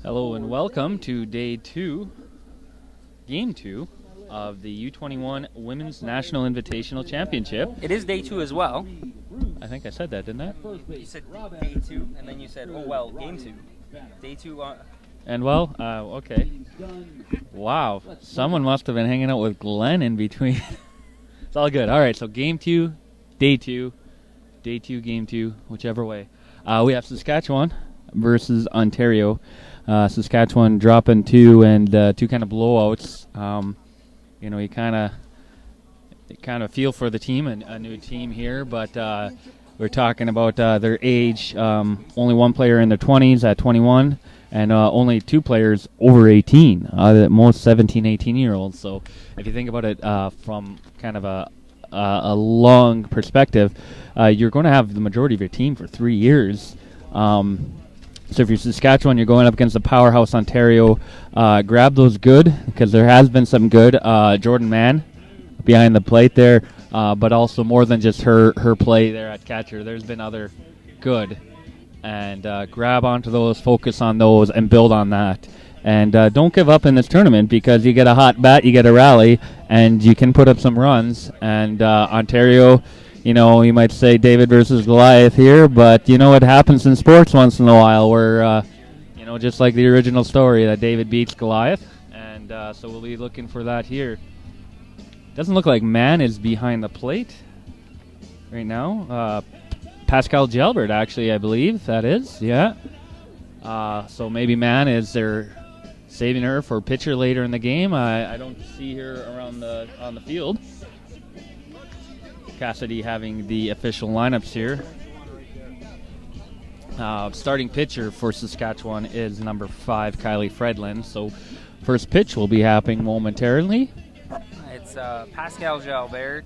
Hello and welcome to day 2, game 2 of the U21 Women's National Invitational Championship. It is day 2 as well. I think I said that, didn't I? You said day 2, and then you said, oh well, game 2. Day 2 And well, okay. Wow, someone must have been hanging out with Glenn in between. It's all good. All right, so game 2, day 2, game 2, whichever way. We have Saskatchewan versus Ontario. Saskatchewan dropping 2 and 2 kind of blowouts. You kind of feel for the team, a new team here, but we're talking about their age. Only one player in their 20s at 21, and only 2 players over 18. Most 17, 18-year-olds. So if you think about it from kind of a long perspective, you're going to have the majority of your team for 3 years. So if you're Saskatchewan, you're going up against the powerhouse Ontario. Grab those good, because there has been some good. Jordan Mann behind the plate there, but also more than just her play there at catcher. There's been other good. And grab onto those, focus on those, and build on that. And don't give up in this tournament, because you get a hot bat, you get a rally, and you can put up some runs. And Ontario, you might say David versus Goliath here, but it happens in sports once in a while where, just like the original story, that David beats Goliath. And so we'll be looking for that here. Doesn't look like Mann is behind the plate right now. Pascal Gelbert, actually, I believe that is. Yeah. So maybe Mann is they're saving her for pitcher later in the game. I don't see her on the field. Cassidy having the official lineups here. Starting pitcher for Saskatchewan is number 5, Kylie Fredlin. So first pitch will be happening momentarily. It's Pascal Gelbert,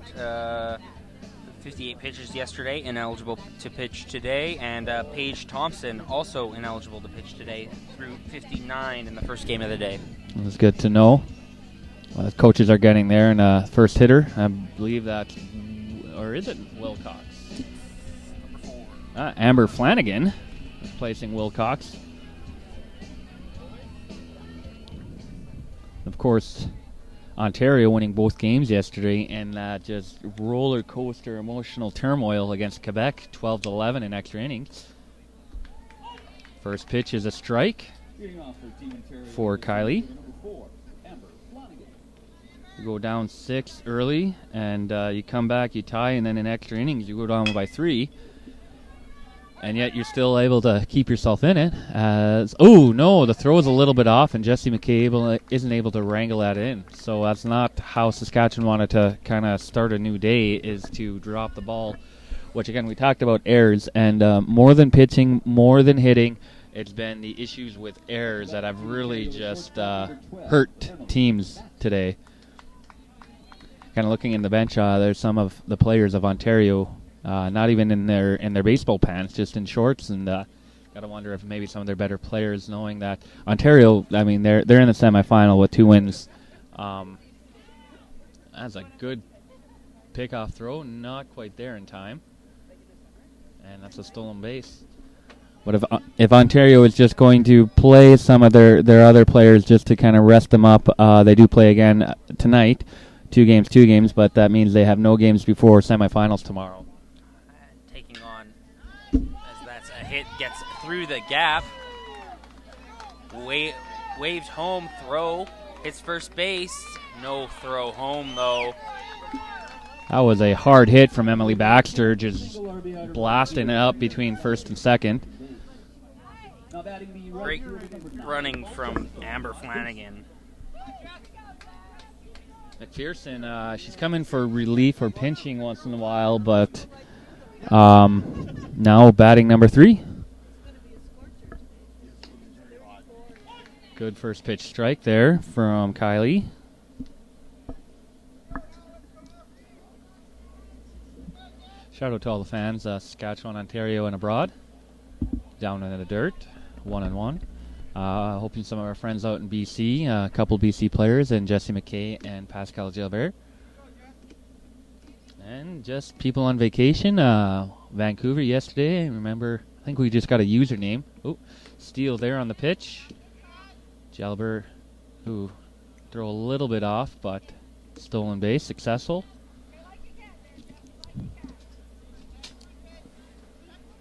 58 pitches yesterday, ineligible to pitch today, and Paige Thompson, also ineligible to pitch today, through 59 in the first game of the day. That's good to know. The coaches are getting there, and first hitter, I believe that, or is it Wilcox? Amber Flanagan replacing Wilcox. Of course, Ontario winning both games yesterday, and just roller coaster emotional turmoil against Quebec, 12-11 in extra innings. First pitch is a strike for Kylie. You go down 6 early, and you come back, you tie, and then in extra innings you go down by 3. And yet you're still able to keep yourself in it. The throw is a little bit off, and Jesse McKay isn't able to wrangle that in. So that's not how Saskatchewan wanted to kind of start a new day, is to drop the ball, which, again, we talked about errors. And more than pitching, more than hitting, it's been the issues with errors that have really just hurt teams today. Kind of looking in the bench, there's some of the players of Ontario, not even in their baseball pants, just in shorts, and gotta wonder if maybe some of their better players, knowing that Ontario, I mean, they're in the semifinal with 2 wins. That's a good pickoff throw, not quite there in time, and that's a stolen base. But if Ontario is just going to play some of their other players just to kind of rest them up, they do play again tonight. 2 games, but that means they have no games before semifinals tomorrow. Taking on, as that's a hit, gets through the gap. Waves home, throw, hits first base. No throw home, though. That was a hard hit from Emily Baxter, just blasting it up between first and second. Great running from Amber Flanagan. McPherson, she's coming for relief or pinching once in a while, but now batting number 3. Good first pitch strike there from Kylie. Shout out to all the fans, Saskatchewan, Ontario, and abroad. Down in the dirt, 1-1. Hoping some of our friends out in BC, a couple BC players, and Jesse McKay and Pascal Gilbert. And just people on vacation. Vancouver yesterday. Remember, I think we just got a username. Oh, steal there on the pitch. Jalbert, who throw a little bit off, but stolen base, successful.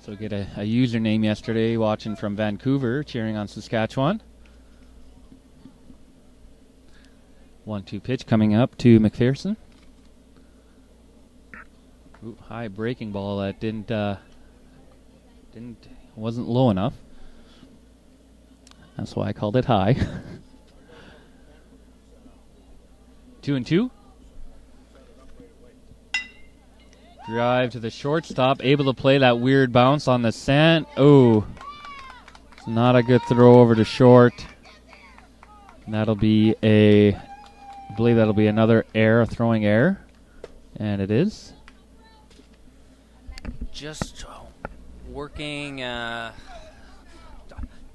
So get a username yesterday watching from Vancouver, cheering on Saskatchewan. 1-2 pitch coming up to McPherson. Ooh, high breaking ball that wasn't low enough. That's why I called it high. 2-2. Drive to the shortstop, able to play that weird bounce on the sand. Oh, it's not a good throw over to short. And that'll be I believe that'll be another error, a throwing error, and it is. Just working,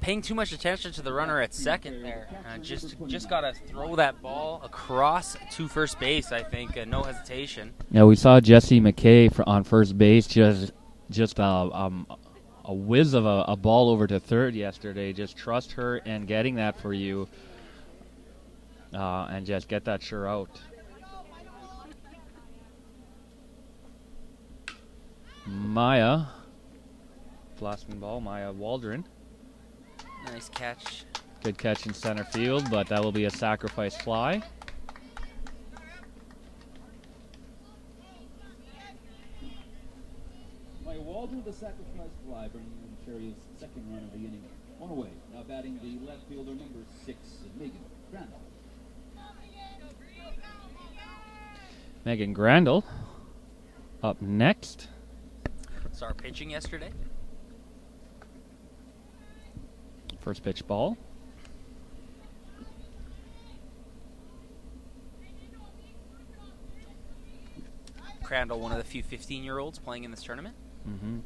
paying too much attention to the runner at second there. Just got to throw that ball across to first base, I think, no hesitation. Yeah, we saw Jesse McKay on first base, just a whiz of a ball over to third yesterday. Just trust her in getting that for you, and just get that sure out. Maya, blasting ball, Maya Waldron. Nice catch. Good catch in center field, but that will be a sacrifice fly. Maya Waldron with a sacrifice fly, bringing in Ontario's second run of the inning. On away, now batting the left fielder, number 6, Megan Grandal. Megan Grandal up next. Saw her pitching yesterday. First pitch ball. Crandall, one of the few 15-year-olds playing in this tournament. Mm-hmm.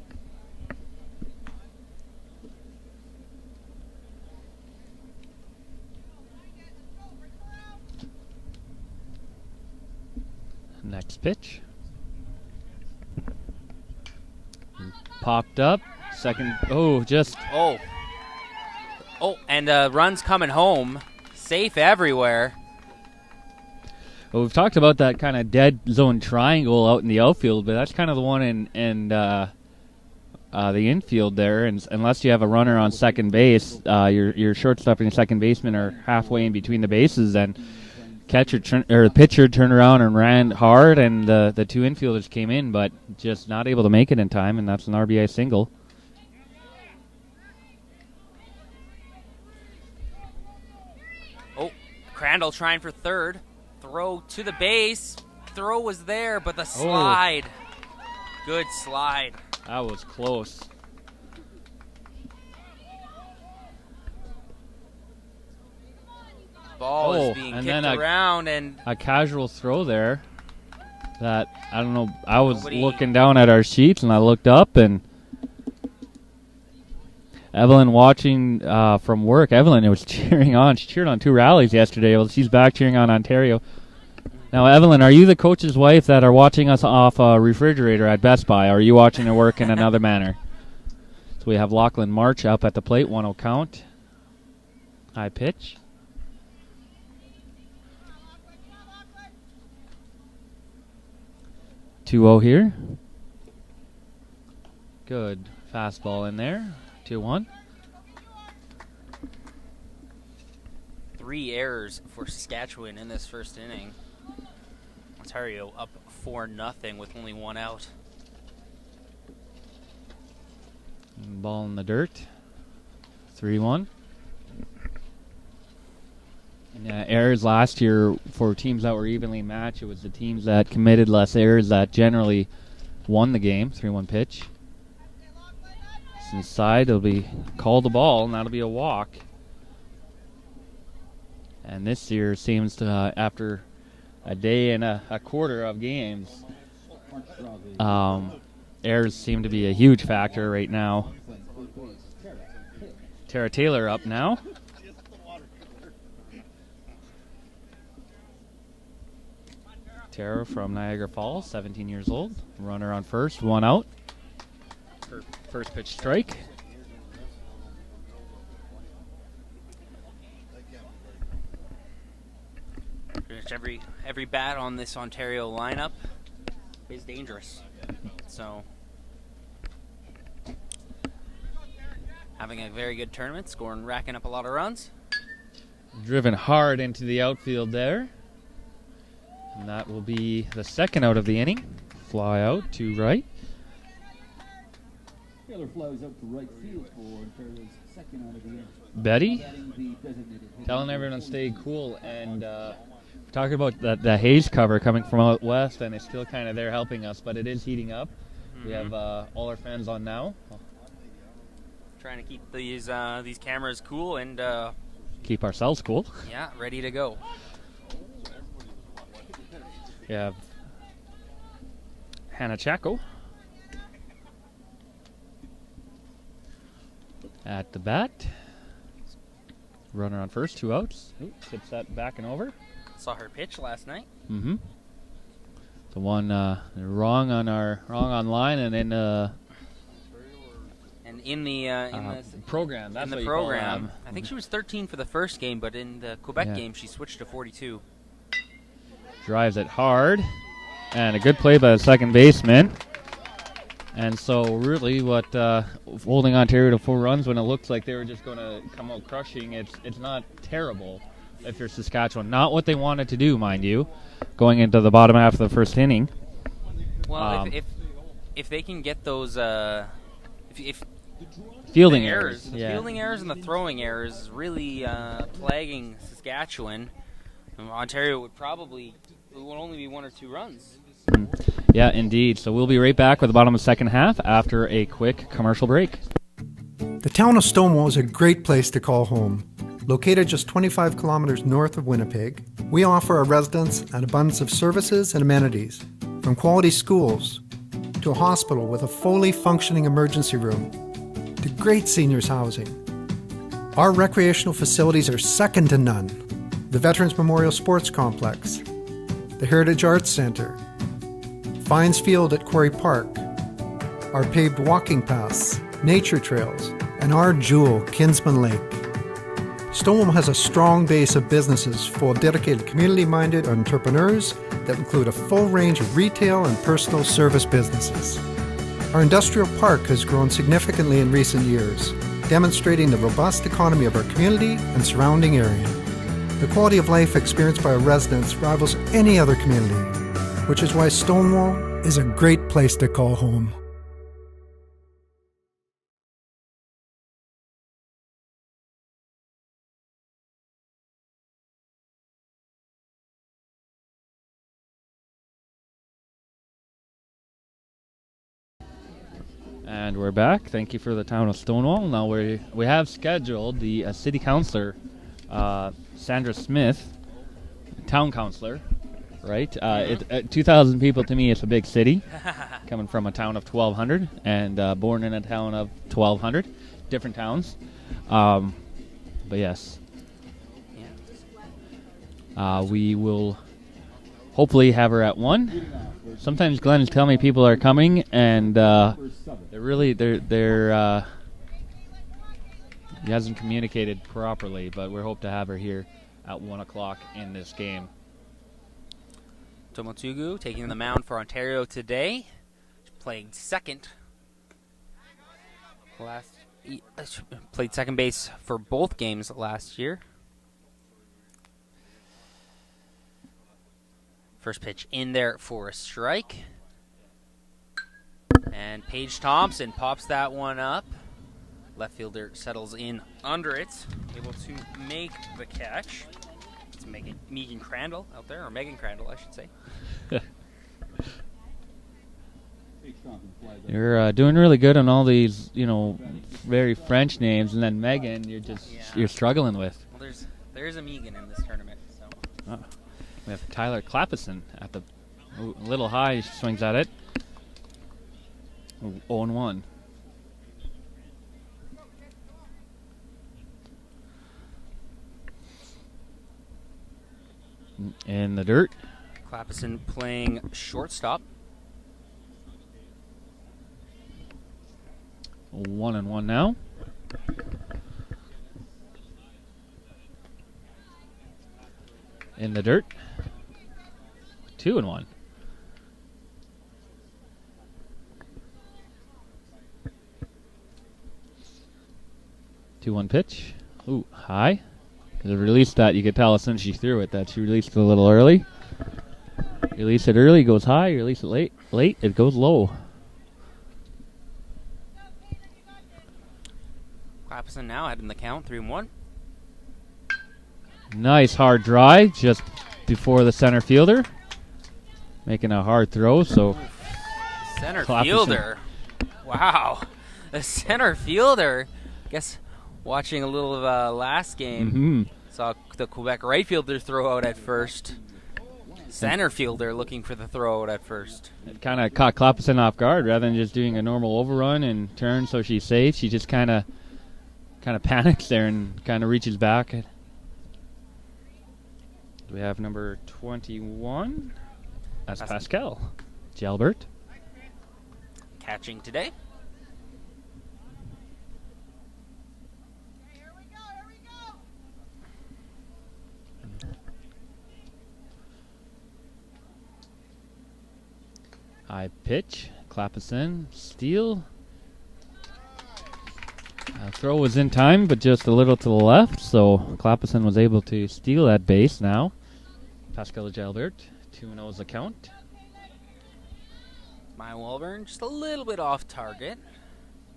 Next pitch. Popped up. Second. Oh, just. Oh, and runs coming home. Safe everywhere. Well, we've talked about that kind of dead zone triangle out in the outfield, but that's kind of the one in the infield there. And unless you have a runner on second base, your shortstop and your second baseman are halfway in between the bases, and the pitcher turned around and ran hard, and the two infielders came in, but just not able to make it in time, and that's an RBI single. Oh, Crandall trying for third. Throw to the base. Throw was there, but the slide. Good slide. That was close. Ball is being kicked around, and a casual throw there. That I don't know. I was looking down at our sheets, and I looked up, and Evelyn watching from work. Evelyn was cheering on. She cheered on 2 rallies yesterday. Well, she's back cheering on Ontario. Now, Evelyn, are you the coach's wife that are watching us off a refrigerator at Best Buy? Or are you watching her work in another manner? So we have Lachlan March up at the plate, 1-0 count. High pitch. Two-0 here. Good fastball in there. 2-1. 3 errors for Saskatchewan in this first inning. Ontario up 4-0 with only 1 out. Ball in the dirt. 3-1. Errors last year for teams that were evenly matched. It was the teams that committed less errors that generally won the game. 3-1 pitch. It's inside. It'll be called the ball, and that'll be a walk. And this year seems to, after a day and a quarter of games, errors seem to be a huge factor right now. Tara Taylor up now. Tara from Niagara Falls, 17 years old. Runner on first, 1 out. First pitch strike. much every bat on this Ontario lineup is dangerous. So having a very good tournament, racking up a lot of runs. Driven hard into the outfield there. And that will be the second out of the inning. Fly out to right. Taylor flies out to right field for Ontario's second out of the inning. Betty telling everyone to stay cool, and talking about the haze cover coming from out west, and it's still kind of there helping us, but it is heating up. We have all our fans on now. Trying to keep these cameras cool and keep ourselves cool. Yeah, ready to go. We have Hannah Chaco at the bat. Runner on first, 2 outs. Tips that back and over. Saw her pitch last night. Mm-hmm. The one wrong on line, and then in the program. That's in the program. I think she was 13 for the first game, but in the Quebec game she switched to 42. Drives it hard, and a good play by the second baseman. And so really what holding Ontario to 4 runs when it looks like they were just going to come out crushing, it's not terrible if you're Saskatchewan. Not what they wanted to do, mind you, going into the bottom half of the first inning. Well, if they can get those if fielding the errors, the fielding errors and the throwing errors really plaguing Saskatchewan, Ontario would only be 1 or 2 runs. Yeah, indeed. So we'll be right back with the bottom of the second half after a quick commercial break. The town of Stonewall is a great place to call home. Located just 25 kilometers north of Winnipeg, we offer our residents an abundance of services and amenities, from quality schools to a hospital with a fully functioning emergency room to great seniors housing. Our recreational facilities are second to none. The Veterans Memorial Sports Complex, the Heritage Arts Centre, Fines Field at Quarry Park, our paved walking paths, nature trails, and our jewel, Kinsman Lake. Stonewall has a strong base of businesses full of dedicated community-minded entrepreneurs that include a full range of retail and personal service businesses. Our industrial park has grown significantly in recent years, demonstrating the robust economy of our community and surrounding area. The quality of life experienced by our residents rivals any other community, which is why Stonewall is a great place to call home. And we're back. Thank you for the town of Stonewall. Now we have scheduled the city councillor, Sandra Smith, town councillor, right? 2,000 people to me is a big city, coming from a town of 1,200 and born in a town of 1,200, different towns. But yes, we will hopefully have her at 1. Sometimes Glenn is telling me people are coming, and he hasn't communicated properly, but we hope to have her here at 1 o'clock in this game. Tomotugu taking the mound for Ontario today, playing second. Played second base for both games last year. First pitch in there for a strike. And Paige Thompson pops that one up. Left fielder settles in under it, able to make the catch. It's Megan Crandall out there, or Megan Crandall, I should say. You're doing really good on all these, very French names, and then Megan, you're struggling with. Well, there's a Megan in this tournament. So. We have Tyler Clappison at the little high. He swings at it. 0-1. In the dirt. Clappison playing shortstop. 1-1 now. In the dirt. 2-1. Two-one pitch. Ooh, high. The release that you could tell as soon as she threw it that she released it a little early. Release it early, goes high. Release it late, it goes low. Clapperson now ahead in the count, 3-1. Nice hard drive just before the center fielder. Making a hard throw, so Center Clapperson. fielder. Wow. The center fielder. Guess watching a little of last game, saw the Quebec right fielder throw out at first. Center fielder looking for the throw out at first. It kind of caught Clapperson off guard. Rather than just doing a normal overrun and turn so she's safe, she just kind of panics there and kind of reaches back. We have number 21. That's Pascal Jalbert. Catching today. High pitch, Clapperson, steal. Throw was in time, but just a little to the left, so Clapperson was able to steal that base now. Pascal Jalbert, 2-0 is the count. Maya Walburn just a little bit off target.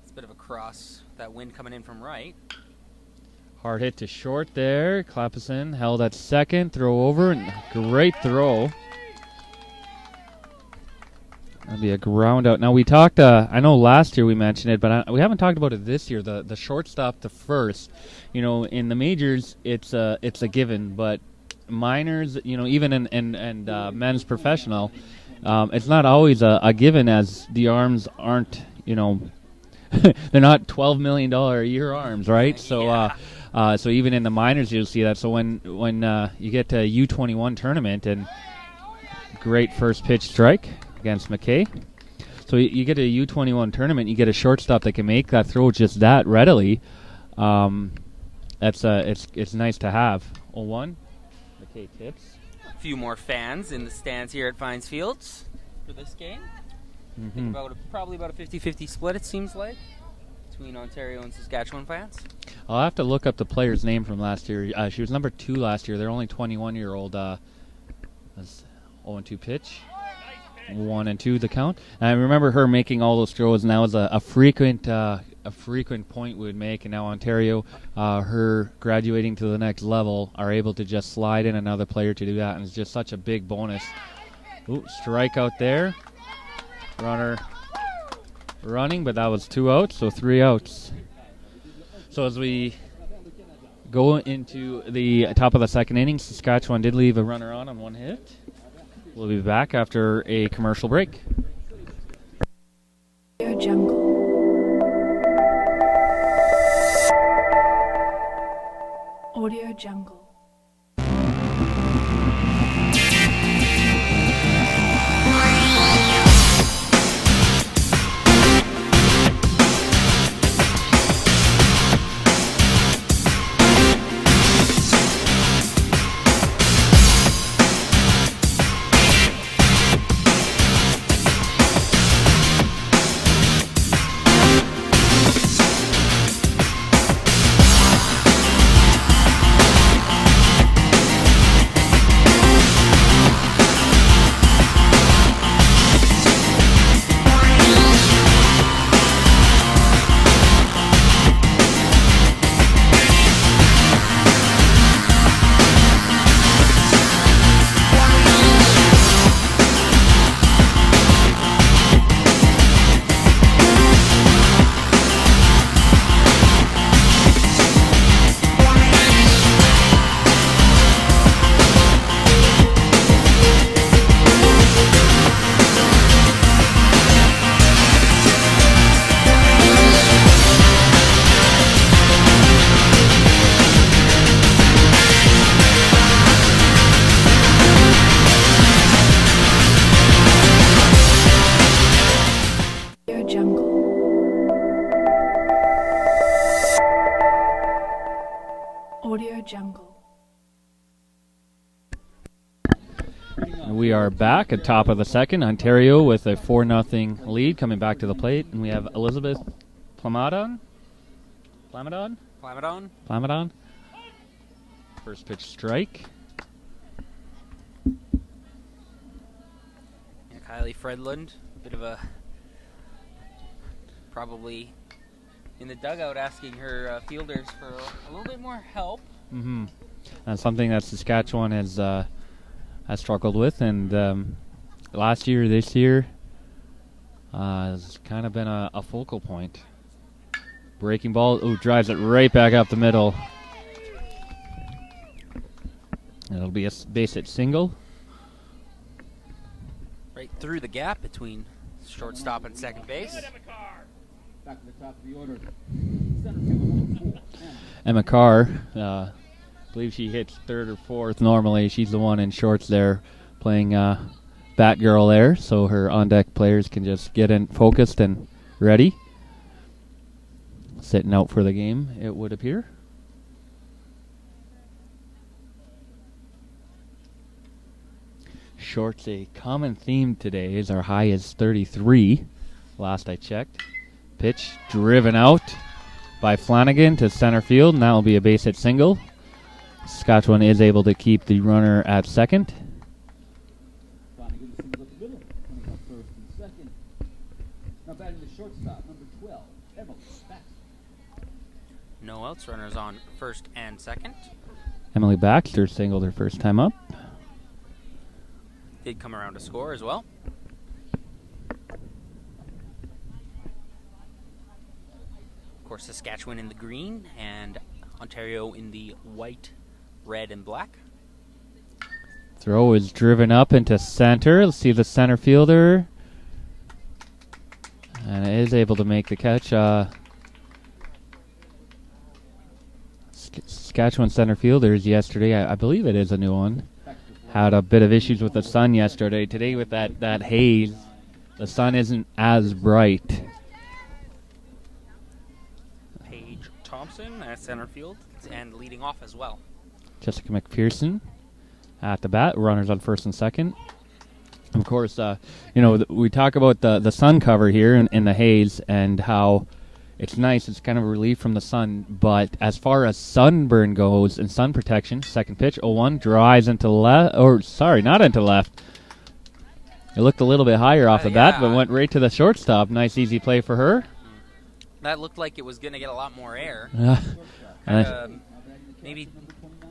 It's a bit of a cross, that wind coming in from right. Hard hit to short there. Clapperson held at second, throw over, and great throw. That'll be a ground out. Now we talked, I know last year we mentioned it, but we haven't talked about it this year, the shortstop to first. You know, in the majors, it's a given, but minors, you know, even in men's professional, it's not always a given, as the arms aren't, you know, they're not $12 million a year arms, right? So so even in the minors you'll see that. So when you get to a U21 tournament, and great first pitch strike against McKay. So you get a U21 tournament, you get a shortstop that can make that throw just that readily. It's nice to have. 0-1. McKay tips. A few more fans in the stands here at Fines Fields for this game. I think probably about a 50-50 split, it seems like, between Ontario and Saskatchewan fans. I'll have to look up the player's name from last year. She was number 2 last year. They're only 21-year-old. 0-2 pitch. 1-2 the count. And I remember her making all those throws, and that was a frequent point we would make. And now Ontario, her graduating to the next level, are able to just slide in another player to do that, and it's just such a big bonus. Ooh, strikeout there. Runner running, but that was 2 outs, so 3 outs. So as we go into the top of the second inning, Saskatchewan did leave a runner on 1 hit. We'll be back after a commercial break. Audio Jungle. Audio Jungle. We are back at top of the second. Ontario with a 4-0 lead coming back to the plate. And we have Elizabeth Plamadon. First pitch strike. And Kylie Fredlund, bit of a probably in the dugout asking her fielders for a little bit more help. Mm-hmm. That's something that Saskatchewan has struggled with, and last year, this year, has kind of been a focal point. Breaking ball, drives it right back up the middle. It'll be a base hit single. Right through the gap between shortstop and second base. Back to the top of the order. Center fielder 4. Emma Carr, I believe she hits third or fourth normally. She's the one in shorts there playing Batgirl there, so her on-deck players can just get in focused and ready. Sitting out for the game, it would appear. Shorts, a common theme today, is our high is 33, last I checked. Pitch driven out by Flanagan to center field, and that will be a base hit single. Saskatchewan is able to keep the runner at second. Flanagan singles up the middle, coming up first and second. Now batting the shortstop, number 12, Emily Baxter. No outs, runners on first and second. Emily Baxter singled her first time up. Did come around to score as well. Of course, Saskatchewan in the green and Ontario in the white, red, and black. Throw is driven up into center. Let's see the center fielder. And is able to make the catch. Saskatchewan center fielders yesterday, I believe it is a new one, had a bit of issues with the sun yesterday. Today with that haze, the sun isn't as bright. Paige Thompson at center field and leading off as well. Jessica McPherson at the bat, runners on first and second. Of course, we talk about the sun cover here in the haze and how it's nice. It's kind of a relief from the sun. But as far as sunburn goes and sun protection, second pitch, 0-1, drives into left. Or, sorry, not into left. It looked a little bit higher off the bat, but went right to the shortstop. Nice, easy play for her. That looked like it was going to get a lot more air. Maybe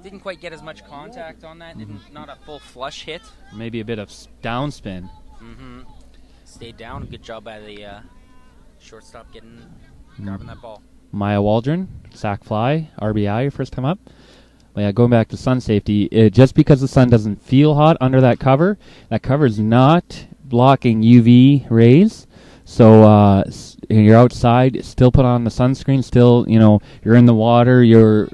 didn't quite get as much contact on that. Not a full flush hit. Maybe a bit of downspin. Stayed down. Good job by the shortstop grabbing that ball. Maya Waldron, sac fly, RBI, first time up. But yeah, going back to sun safety, just because the sun doesn't feel hot under that cover is not blocking UV rays. So you're outside, still put on the sunscreen, still, you're in the water, you're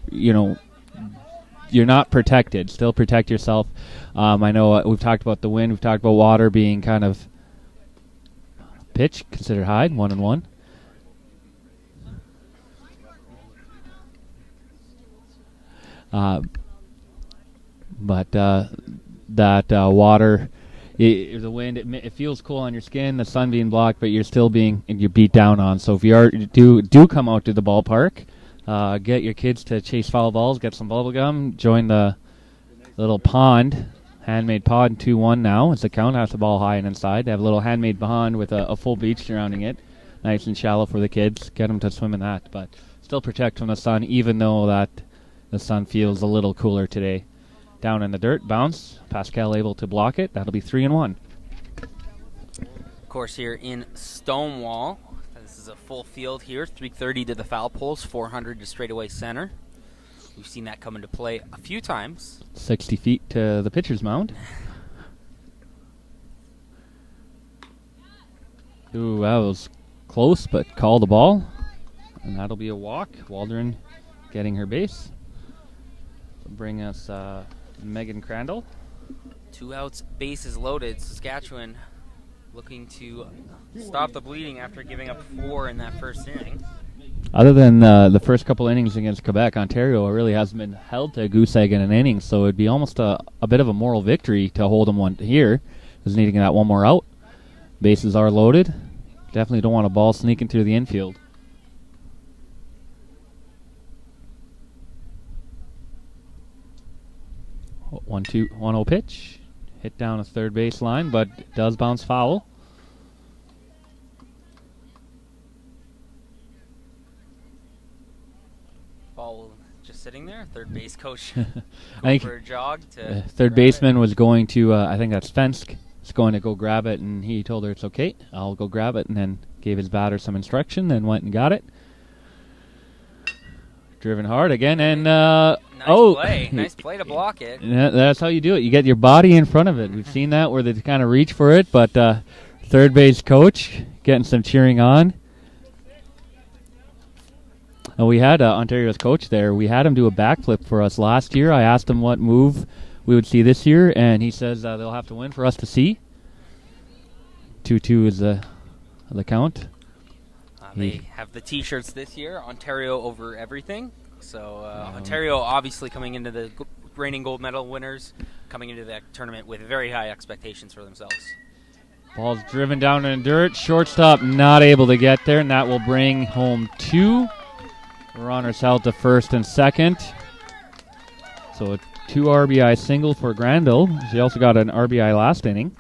not protected. Still protect yourself. I know we've talked about the wind, we've talked about water being kind of pitch, considered high, 1-1. But that water, the wind, it feels cool on your skin. The sun being blocked, but you're still you're beat down on. So if you do come out to the ballpark, get your kids to chase foul balls, get some bubble gum, join the little pond, handmade pond. 2-1 now. It's the count. Has the ball high and inside. They have a little handmade pond with a full beach surrounding it, nice and shallow for the kids. Get them to swim in that, but still protect from the sun, even though that the sun feels a little cooler today. Down in the dirt, bounce. Pascal able to block it. That'll be 3-1. Of course, here in Stonewall, this is a full field here. 330 to the foul poles, 400 to straightaway center. We've seen that come into play a few times. 60 feet to the pitcher's mound. Ooh, that was close, but call the ball. And that'll be a walk. Waldron getting her base. Bring us Megan Crandall. 2 outs, bases loaded. Saskatchewan looking to stop the bleeding after giving up 4 in that first inning. other than the first couple innings against Quebec, Ontario really hasn't been held to a goose egg in an inning, so it'd be almost a bit of a moral victory to hold them one here, because needing that one more out. Bases are loaded. Definitely don't want a ball sneaking through the infield. 1-0 pitch. Hit down a third base line, but it does bounce foul. Ball just sitting there. Third base coach I think for a jog to third baseman was going to, I think that's Fensk, is going to go grab it, and he told her it's okay, I'll go grab it, and then gave his batter some instruction, then went and got it. Driven hard again, and nice play to block it. Yeah, that's how you do it. You get your body in front of it. We've seen that where they kind of reach for it, but third base coach getting some cheering on. And we had Ontario's coach there. We had him do a backflip for us last year. I asked him what move we would see this year, and he says they'll have to win for us to see. 2-2 is the count. They have the T-shirts this year, Ontario over everything. So Ontario obviously coming into the reigning gold medal winners, coming into that tournament with very high expectations for themselves. Ball's driven down in dirt. Shortstop not able to get there, and that will bring home 2. Runners held to first and second. So a 2 RBI single for Granville. She also got an RBI last inning.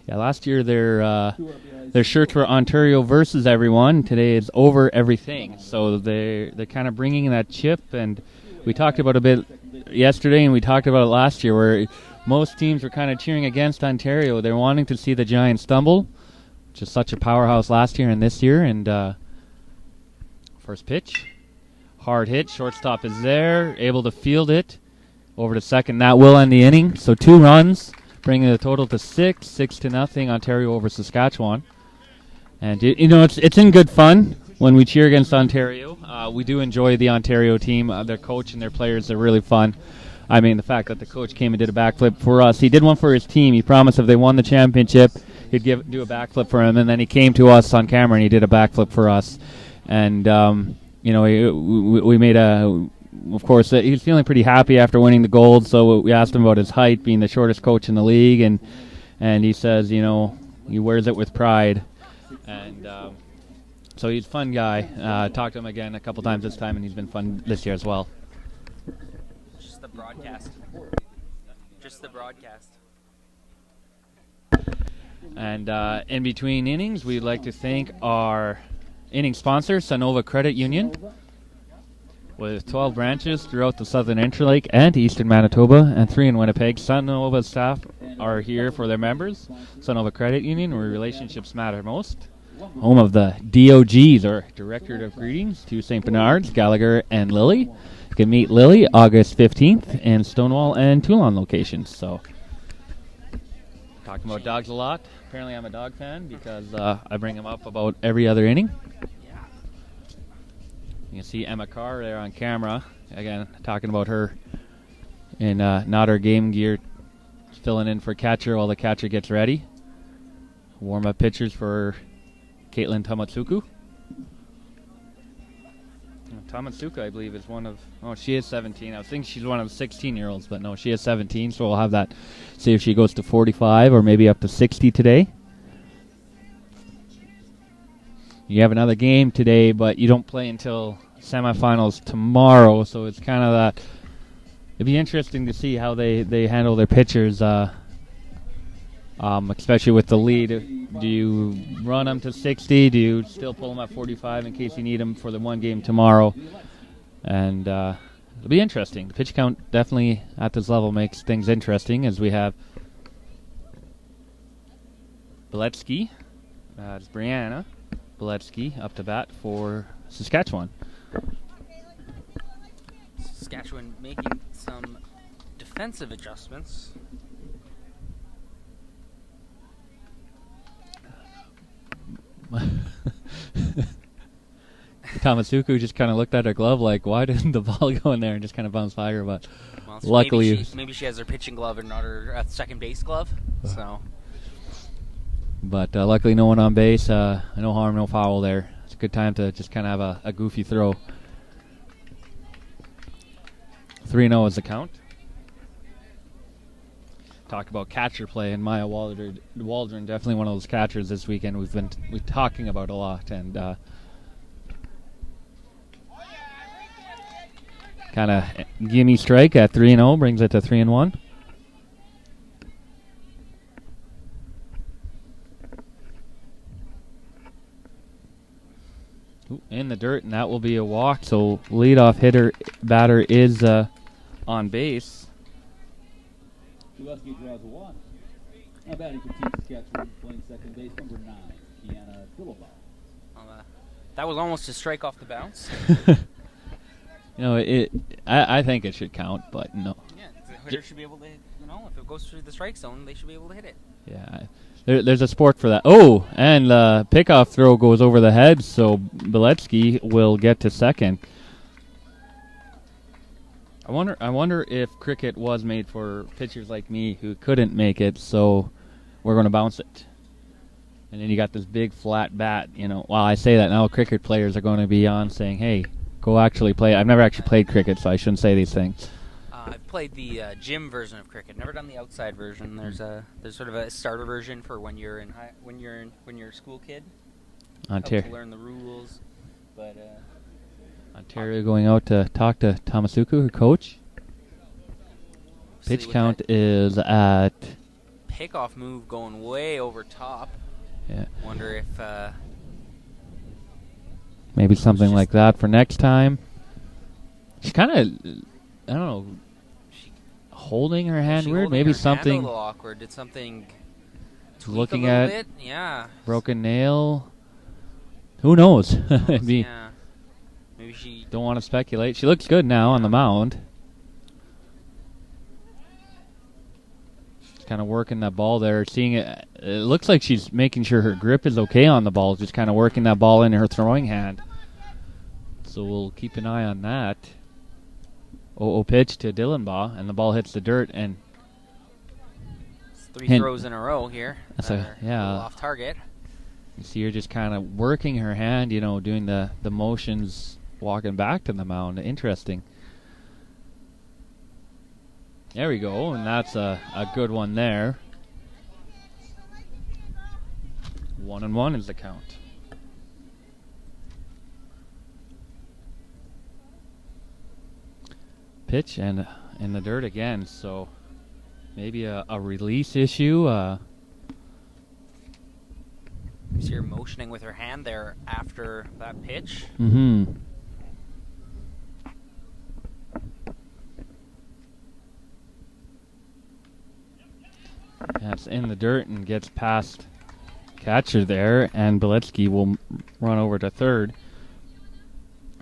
Yeah, last year their shirts were Ontario versus everyone. Today it's over everything. So they're kind of bringing that chip, and we talked about it a bit yesterday, and we talked about it last year, where most teams were kind of cheering against Ontario. They're wanting to see the Giants stumble, which is such a powerhouse last year and this year. And first pitch, hard hit. Shortstop is there, able to field it over to second. That will end the inning. So 2 runs, bringing the total to 6-0 Ontario over Saskatchewan. And it's in good fun when we cheer against Ontario. We do enjoy the Ontario team. Their coach and their players are really fun. I mean, the fact that the coach came and did a backflip for us. He did one for his team. He promised if they won the championship, he'd do a backflip for him. And then he came to us on camera and he did a backflip for us. And we made of course, he was feeling pretty happy after winning the gold. So we asked him about his height, being the shortest coach in the league, and he says, he wears it with pride. And so he's a fun guy. Talked to him again a couple times this time, and he's been fun this year as well. Just the broadcast. And in between innings, we'd like to thank our inning sponsor, Sonova Credit Union, with 12 branches throughout the Southern Interlake and Eastern Manitoba, and 3 in Winnipeg. Sonova staff are here for their members. Sonova Credit Union, where relationships matter most. Home of the DOGs, or Director of Greetings, to St. Bernard's, Gallagher, and Lily. You can meet Lily August 15th in Stonewall and Toulon locations. So, talking about dogs a lot. Apparently I'm a dog fan because I bring them up about every other inning. You can see Emma Carr there on camera. Again, talking about her in not her game gear, filling in for catcher while the catcher gets ready. Warm-up pitchers for Caitlin Tamatsuku. Tamatsuka, I believe, is one of... Oh, she is 17. I was thinking she's one of the 16-year-olds, but no, she is 17, so we'll have that. See if she goes to 45 or maybe up to 60 today. You have another game today, but you don't play until semifinals tomorrow, so it's kind of that... It'd be interesting to see how they handle their pitchers, especially with the lead. Do you run them to 60? Do you still pull them at 45 in case you need them for the one game tomorrow? And it'll be interesting. The pitch count definitely at this level makes things interesting, as we have Beletsky. It's Brianna Beletsky up to bat for Saskatchewan. Saskatchewan making some defensive adjustments. Tamatsuku just kind of looked at her glove like, why didn't the ball go in there, and just kind of bounced by her, but well, luckily... Maybe she has her pitching glove and not her second base glove, so... But luckily no one on base, no harm, no foul there. it's a good time to just kind of have a goofy throw. 3-0 is the count. Talk about catcher play, and Maya Waldron, definitely one of those catchers this weekend we're talking about a lot, and kind of gimme strike at 3-0 brings it to 3-1. In the dirt, and that will be a walk. So leadoff batter is on base. Gillespie draws a walk. Now batting for Team Saskatchewan, playing second base, number 9, Deanna Philibal. That was almost a strike off the bounce. I think it should count, but no. Yeah, the hitter should be able to, if it goes through the strike zone, they should be able to hit it. Yeah, there's a sport for that. Oh, and the pickoff throw goes over the head, so Beletsky will get to second. I wonder if cricket was made for pitchers like me who couldn't make it, so we're going to bounce it. And then you got this big flat bat, While I say that, now cricket players are going to be on saying, hey, go actually play. I've never actually played cricket, so I shouldn't say these things. I've played the gym version of cricket. Never done the outside version. There's sort of a starter version for when you're a school kid. Ontario. To learn the rules, but Ontario going out to talk to Tamasuku, her coach. Pitch count is at pickoff move going way over top. Yeah. Wonder if maybe something like that for next time. She's kind of, I don't know, holding her hand weird. Maybe something. Hand a little awkward. Did something. Looking a at bit? Yeah. Broken nail. Who knows? Yeah. Maybe she don't want to speculate. She looks good now on the mound. She's kind of working that ball there, seeing it. It looks like she's making sure her grip is okay on the ball. Just kind of working that ball in her throwing hand. So we'll keep an eye on that. 0-0 pitch to Dillenbaugh, and the ball hits the dirt. And three throws in a row here. That's a little off target. You see her just kind of working her hand, doing the motions, walking back to the mound. Interesting. There we go, and that's a good one there. 1-1 is the count. Pitch and in the dirt again, so maybe a release issue. You see her motioning with her hand there after that pitch. Mm-hmm. That's in the dirt and gets past catcher there, and Beletsky will run over to third.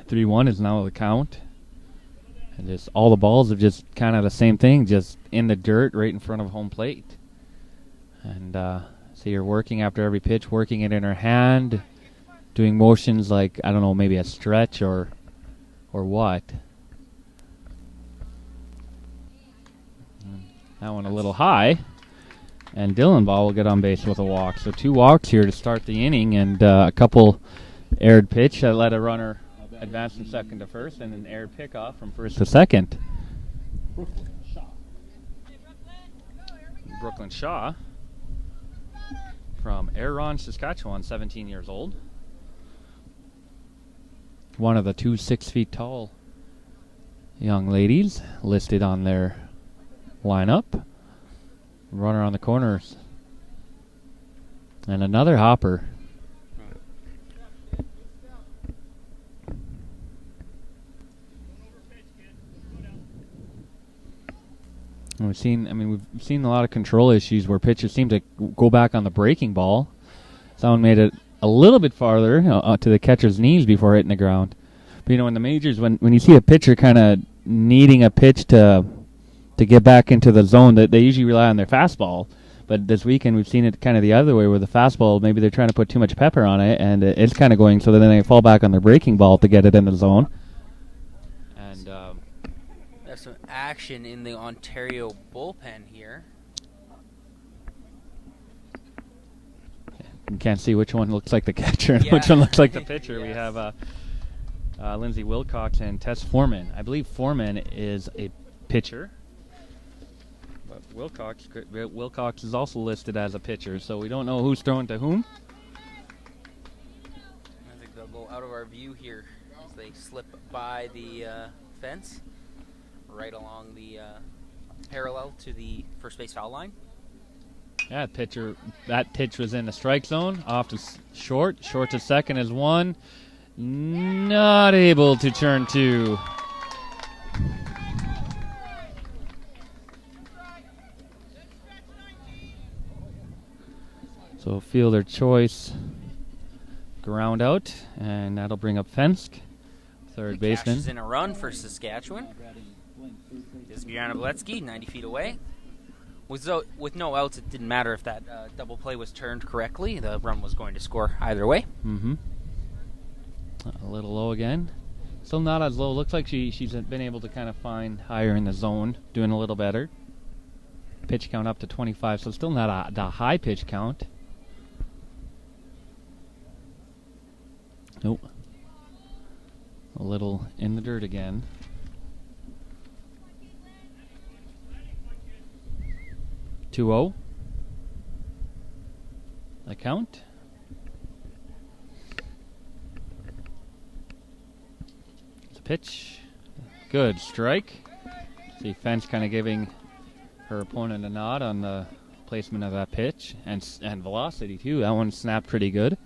3-1 is now the count. And just all the balls are just kind of the same thing, just in the dirt right in front of home plate. And so you're working after every pitch, working it in her hand, doing motions like, I don't know, maybe a stretch or what. That one a little high. And Dillenbaugh will get on base with a walk. So 2 walks here to start the inning, and a couple aired pitch that let a runner advance from second to first, and an aired pickoff from first to second. Brooklyn Shaw from Aaron, Saskatchewan, 17 years old. One of the 2 6 feet tall young ladies listed on their lineup. Runner on the corners. And another hopper. We've seen a lot of control issues where pitchers seem to go back on the breaking ball. Someone made it a little bit farther to the catcher's knees before hitting the ground. But in the majors, when you see a pitcher kind of needing a pitch to get back into the zone, that they usually rely on their fastball. But this weekend we've seen it kind of the other way, where the fastball, maybe they're trying to put too much pepper on it, and it's kind of going so that then they fall back on their breaking ball to get it in the zone. And there's some action in the Ontario bullpen here. You can't see which one looks like the catcher and Yeah. which one looks like the pitcher. Yes. We have Lindsay Wilcox and Tess Foreman. I believe Foreman is a pitcher, but Wilcox is also listed as a pitcher, so we don't know who's throwing to whom. I think they'll go out of our view here as they slip by the fence, right along the parallel to the first base foul line. That pitch was in the strike zone, off to short. Short to second is one. Not able to turn two. So fielder choice, ground out, and that'll bring up Fensk, third baseman. Cashes in a run for Saskatchewan. This is Brianna Beletsky, 90 feet away. With no outs, it didn't matter if that double play was turned correctly. The run was going to score either way. Mm-hmm. A little low again. Still not as low. Looks like she's been able to kind of find higher in the zone, doing a little better. Pitch count up to 25, so still not the high pitch count. Nope. A little in the dirt again. 2-0. The count. It's a pitch. Good strike. See Fence kind of giving her opponent a nod on the placement of that pitch and velocity too. That one snapped pretty good.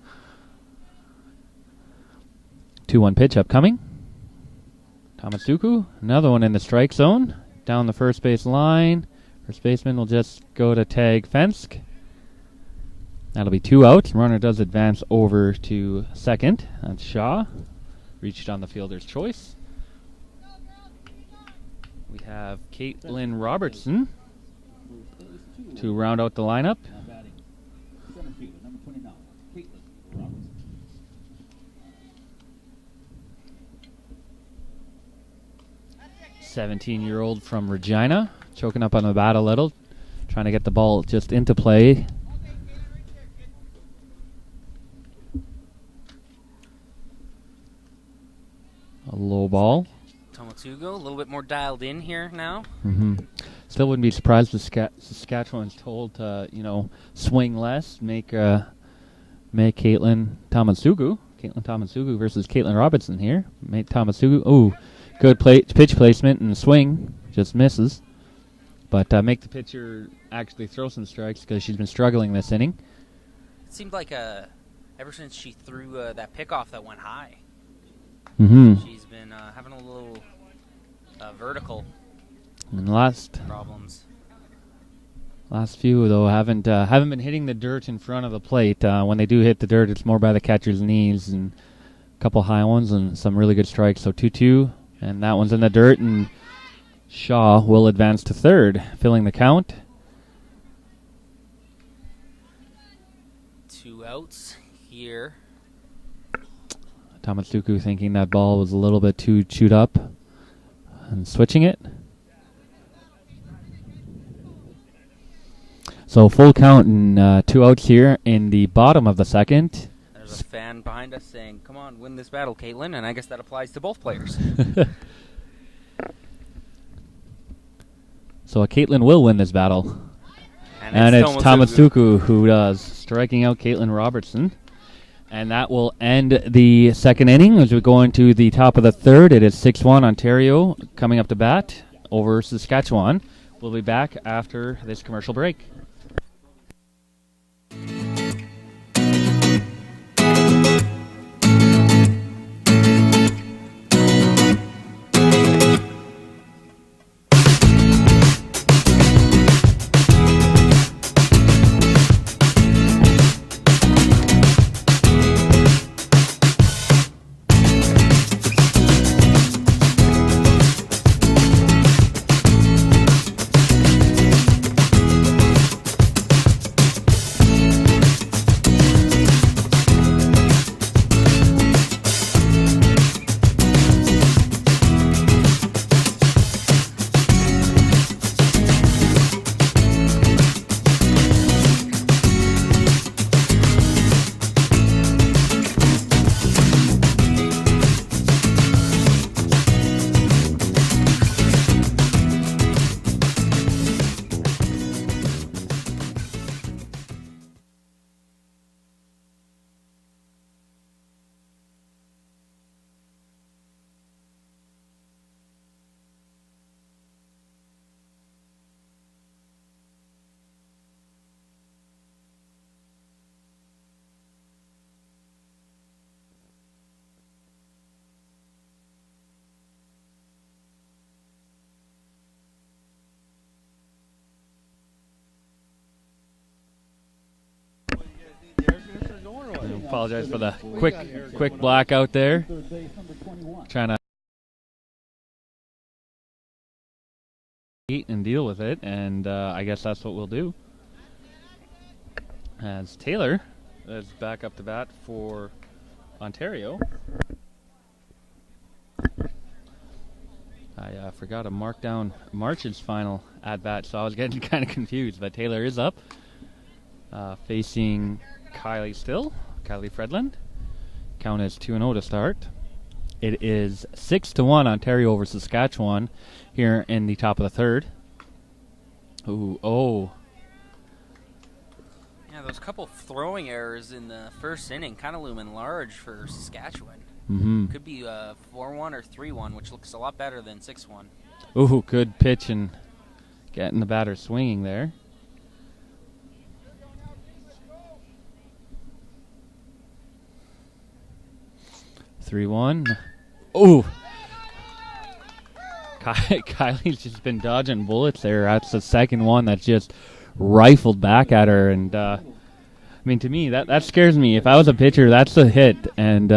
2-1 pitch upcoming. Tamasuku, another one in the strike zone. Down the first base line. First baseman will just go to tag Fensk. That'll be 2 outs. Runner does advance over to second. That's Shaw. Reached on the fielder's choice. We have Caitlin Robertson to round out the lineup. Now batting center fielder, number 29, Caitlin Robertson. '17-year-old from Regina, choking up on the bat a little, trying to get the ball just into play. A low ball. Tamasugo, a little bit more dialed in here now. Mm-hmm. Still wouldn't be surprised if Saskatchewan's told to, swing less, make Caitlin Tamasugu versus Caitlin Robertson here. Make Tamasugu, good pitch placement and swing, just misses. But make the pitcher actually throw some strikes because she's been struggling this inning. It seemed like ever since she threw that pickoff that went high, Mm-hmm. she's been having a little vertical And last problems. few though haven't been hitting the dirt in front of the plate. When they do hit the dirt, it's more by the catcher's knees, and a couple high ones and some really good strikes. So 2-2, and that one's in the dirt, and Shaw will advance to third, filling the count. 2 outs here. Tamasuku thinking that ball was a little bit too chewed up and switching it. So full count and 2 outs here in the bottom of the second. There's a fan behind us saying, "Come on, win this battle, Caitlin," and I guess that applies to both players. So Caitlin will win this battle. And it's Tamasuku who does, striking out Caitlin Robertson. And that will end the second inning as we go into the top of the third. It is 6-1 Ontario coming up to bat over Saskatchewan. We'll be back after this commercial break. apologize for the quick blackout there. Trying to eat and deal with it, and I guess that's what we'll do. As Taylor is back up to bat for Ontario. I forgot to mark down March's final at bat, so I was getting kind of confused. But Taylor is up, facing Kylie Fredland. Count is 2-0 to start. It is 6-1 Ontario over Saskatchewan here in the top of the third. Yeah, those couple throwing errors in the first inning kind of looming large for Saskatchewan. Mm-hmm. Could be 4-1 or 3-1, which looks a lot better than 6-1. Ooh, good pitch and getting the batter swinging there. Three-one. Ooh. Kylie's just been dodging bullets there. That's the second one that's just rifled back at her, and I mean, to me, that scares me. If I was a pitcher, that's a hit, and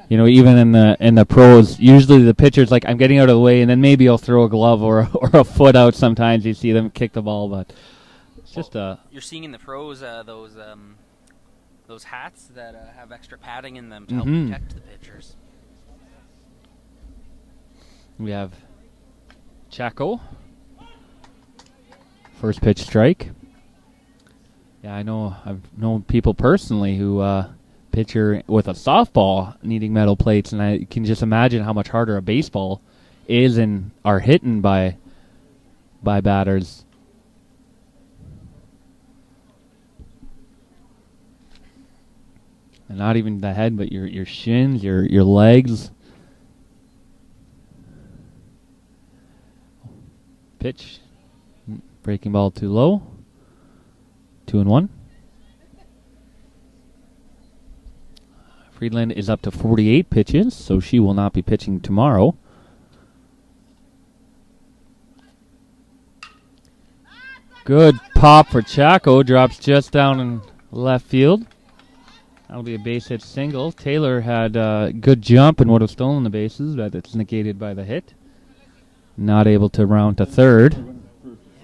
even in the pros, usually the pitcher's like, I'm getting out of the way, and then maybe I'll throw a glove or a foot out. Sometimes you see them kick the ball, but it's just you're seeing in the pros those hats that have extra padding in them to help protect the pitchers. We have Chaco. First pitch strike. Yeah, I know. I've known people personally who pitcher with a softball needing metal plates, and I can just imagine how much harder a baseball is and are hitting by batters. And not even the head, but your shins, your legs. Pitch. Breaking ball too low. 2-1. Friedland is up to 48 pitches, so she will not be pitching tomorrow. Good pop for Chaco. Drops just down in left field. That'll be a base hit single. Taylor had a good jump and would have stolen the bases, but it's negated by the hit. Not able to round to third.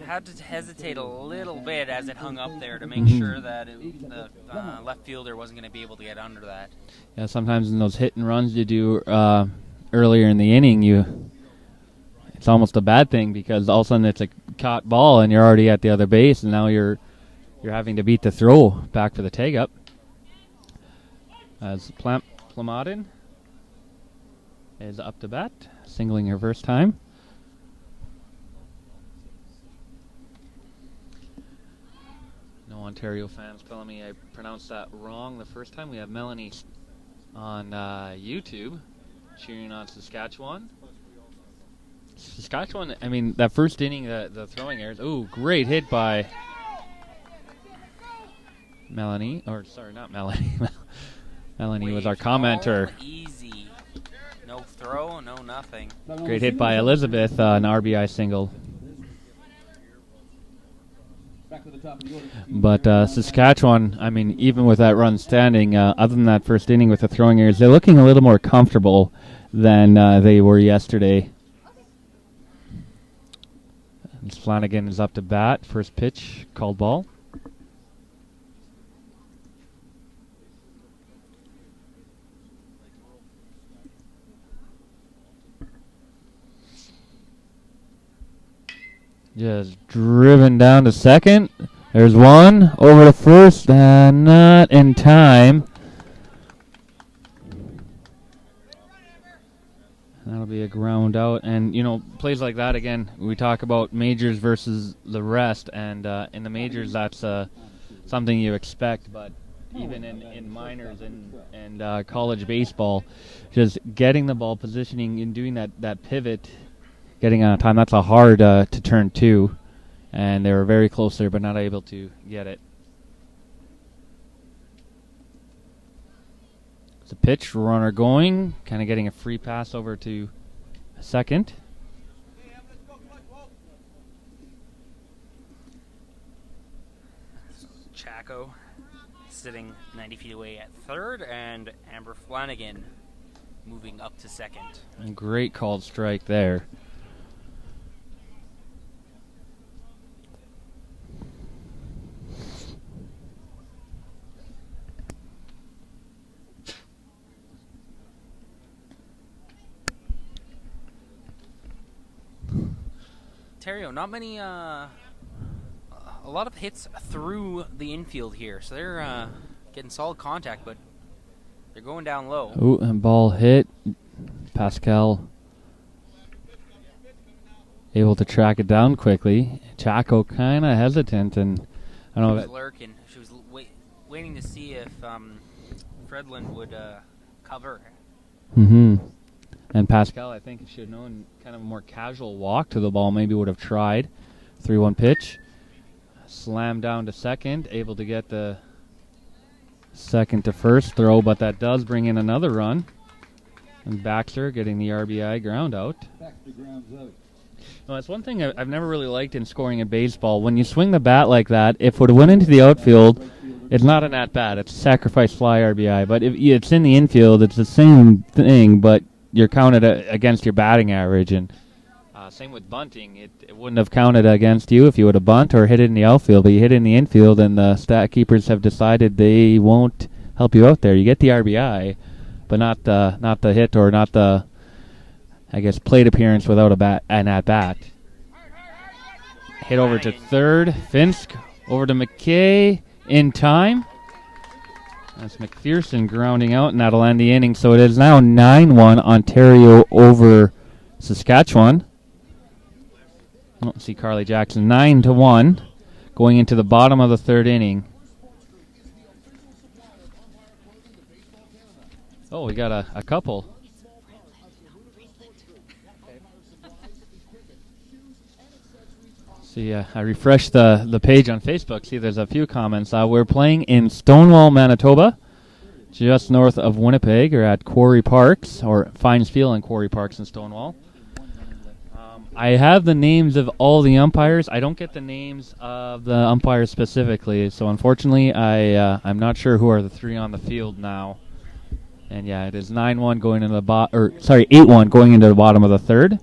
Had to hesitate a little bit as it hung up there to make sure that the left fielder wasn't going to be able to get under that. Yeah, sometimes in those hit and runs you do earlier in the inning, it's almost a bad thing because all of a sudden it's a caught ball and you're already at the other base, and now you're having to beat the throw back for the tag up. As Plamadin is up to bat, singling her first time. No Ontario fans telling me I pronounced that wrong the first time. We have Melanie on YouTube cheering on Saskatchewan. Saskatchewan, I mean, that first inning, the throwing errors. Ooh, great hit by Melanie. Or, sorry, not Melanie. Melanie was our commenter. Easy. No throw, no nothing. Great hit by Elizabeth, an RBI single. But Saskatchewan, I mean, even with that run standing, other than that first inning with the throwing errors, they're looking a little more comfortable than they were yesterday. And Flanagan is up to bat. First pitch, called ball. Just driven down to second. There's one over to first, and not in time. That'll be a ground out. And, plays like that, again, we talk about majors versus the rest. And in the majors, that's something you expect. But even in minors and college baseball, just getting the ball, positioning, and doing that pivot, getting on time, that's a hard to turn to. And they were very close there, but not able to get it. It's a pitch, runner going, kind of getting a free pass over to second. Chaco sitting 90 feet away at third, and Amber Flanagan moving up to second. Great called strike there. Ontario, not many, a lot of hits through the infield here, so they're getting solid contact, but they're going down low. Ooh, and ball hit. Pascal able to track it down quickly. Chaco kind of hesitant, and I don't know if lurking. She was waiting to see if Fredlin would cover. Mm-hmm. And Pascal, I think, should have known kind of a more casual walk to the ball. Maybe would have tried. 3-1 pitch. Slam down to second. Able to get the second to first throw, but that does bring in another run. And Baxter getting the RBI ground out. Baxter grounds out. Well, that's one thing I've never really liked in scoring in baseball. When you swing the bat like that, if it would have went into the outfield, it's not an at-bat. It's a sacrifice fly RBI. But if it's in the infield, it's the same thing, but you're counted against your batting average. And same with bunting. It wouldn't have counted against you if you would have bunt or hit it in the outfield, but you hit it in the infield, and the stat keepers have decided they won't help you out there. You get the RBI, but not the hit or not the, I guess, plate appearance without an at-bat. Hit over to third. Finsk over to McKay in time. That's McPherson grounding out, and that'll end the inning. So it is now 9-1 Ontario over Saskatchewan. I don't see Carly Jackson. 9-1 going into the bottom of the third inning. Oh, we got a couple. See, I refreshed the page on Facebook. See, there's a few comments. We're playing in Stonewall, Manitoba, just north of Winnipeg, or at Quarry Parks, or Fines Field and Quarry Parks in Stonewall. I have the names of all the umpires. I don't get the names of the umpires specifically, so unfortunately, I'm not sure who are the three on the field now. And yeah, it is 9-1 going into the 8-1 going into the bottom of the third.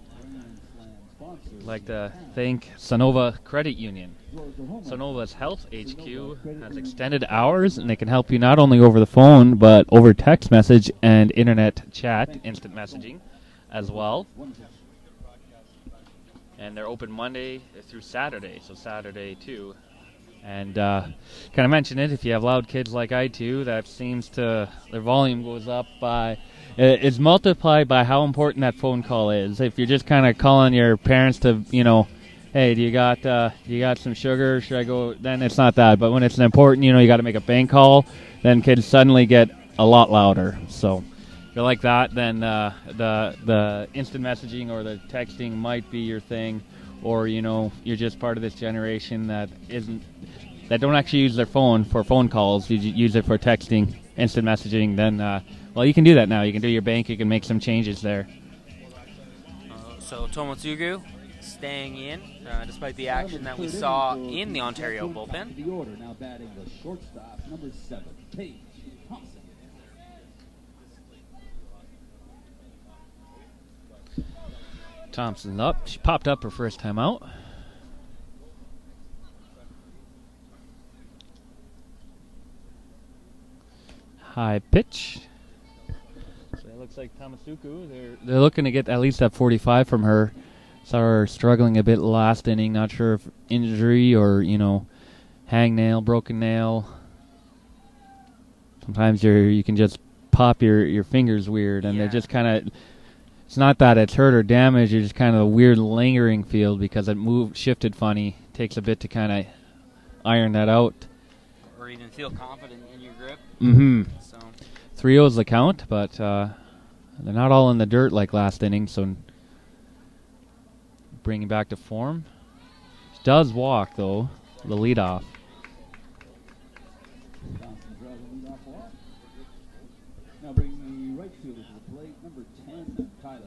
I'd like to thank Sonova Credit Union. Sonova's Health HQ has extended hours, and they can help you not only over the phone, but over text message and internet chat, instant messaging as well. And they're open Monday through Saturday, so Saturday too. And kind of mention it, if you have loud kids like I do, that seems to, their volume goes up by, it's multiplied by how important that phone call is. If you're just kind of calling your parents to, hey, do you got some sugar? Should I go? Then it's not that. But when it's an important, you got to make a bank call, then kids suddenly get a lot louder. So if you're like that, then the instant messaging or the texting might be your thing. Or, you're just part of this generation that don't actually use their phone for phone calls. You use it for texting, instant messaging. Then, you can do that now. You can do your bank. You can make some changes there. So Tomotsugu staying in, despite the action that we saw in the Ontario bullpen. The order now batting the shortstop, number 7, Paige Thompson. Thompson's up. She popped up her first time out. High pitch. So it looks like Tamasuku. They're looking to get at least that 45 from her. Saw her struggling a bit last inning. Not sure if injury or hangnail, broken nail. Sometimes you can just pop your fingers weird, and they're just kind of. It's not that it's hurt or damaged. It's just kind of a weird lingering feel because it shifted funny. Takes a bit to kind of iron that out. Or even feel confident in your grip. Mm-hmm. So 3-0 is the count, but they're not all in the dirt like last inning. So bringing back to form. She does walk though. The leadoff. Now bringing the right fielder to the plate, number 10, Tyler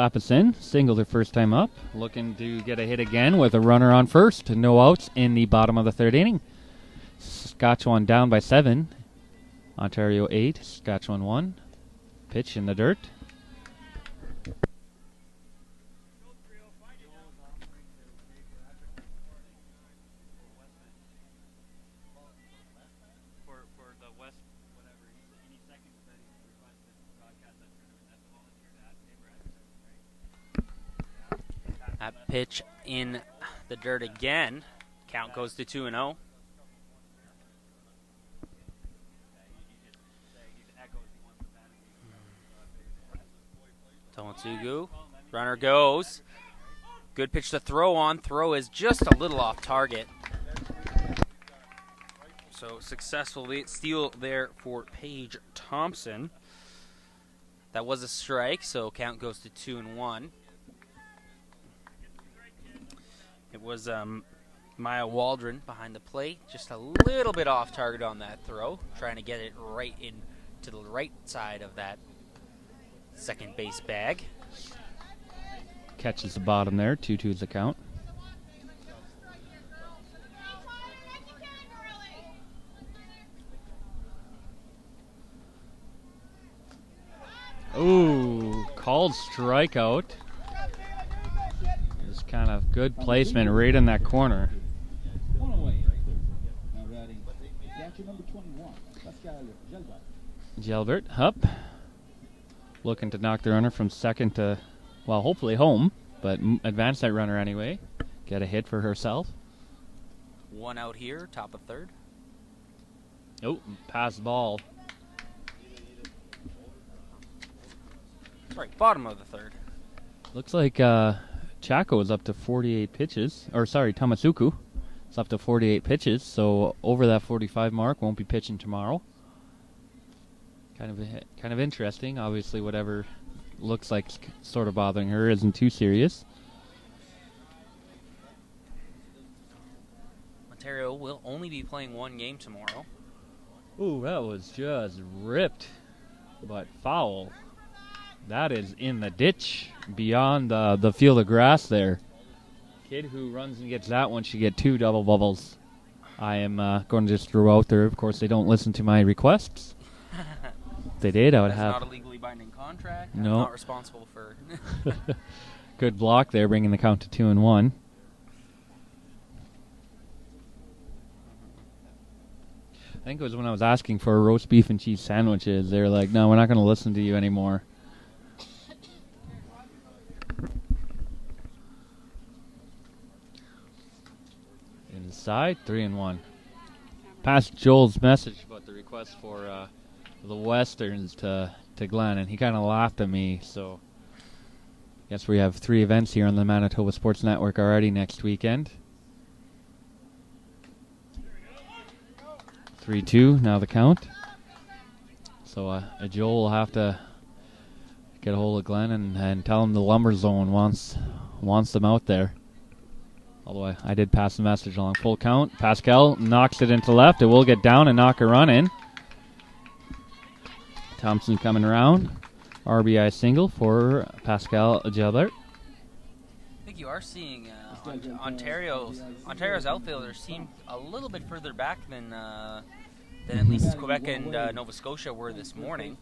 clap us in. Single their first time up. Looking to get a hit again with a runner on first. No outs in the bottom of the third inning. Saskatchewan down by 7. Ontario 8, Saskatchewan 1. Pitch in the dirt. That pitch in the dirt again. Count goes to 2-0. Tomatsugu. Runner goes. Good pitch to throw on. Throw is just a little off target. So successful steal there for Paige Thompson. That was a strike, so count goes to 2-1. It was Maya Waldron behind the plate, just a little bit off target on that throw, trying to get it right into the right side of that second base bag. Catches the bottom there. 2-2 is the count. Ooh, called strikeout. Just kind of good placement right in that corner. One away. Now batting catcher number 21, Pascal Gelbart. Gelbert up. Looking to knock the runner from second to, well, hopefully home, but advance that runner anyway. Get a hit for herself. One out here, top of third. Oh, pass ball. Sorry, bottom of the third. Looks like Chaco is up to 48 pitches. Or, sorry, Tamasuku is up to 48 pitches, so over that 45 mark, won't be pitching tomorrow. Kind of interesting. Obviously, whatever looks like sort of bothering her isn't too serious. Ontario will only be playing one game tomorrow. Ooh, that was just ripped, but foul. That is in the ditch beyond the field of grass there. Kid who runs and gets that one should get 2 double bubbles. I am going to just throw out there. Of course, they don't listen to my requests. If they did, I would have. Not a legally binding contract. No. I'm not responsible for. Good block there, bringing the count to 2-1. I think it was when I was asking for roast beef and cheese sandwiches. They were like, "No, we're not going to listen to you anymore." Inside, 3-1. Passed Joel's message about the request for the Westerns to Glenn, and he kind of laughed at me. So, guess we have 3 events here on the Manitoba Sports Network already next weekend. 3-2, now the count. So Joel will have to get a hold of Glenn and tell him the lumber zone wants them out there. Although I did pass the message along. Full count. Pascal knocks it into left. It will get down and knock a run in. Thompson coming around. RBI single for Pascal Gelbert. I think you are seeing Ontario's outfielders seem a little bit further back than at least Quebec and Nova Scotia were this morning.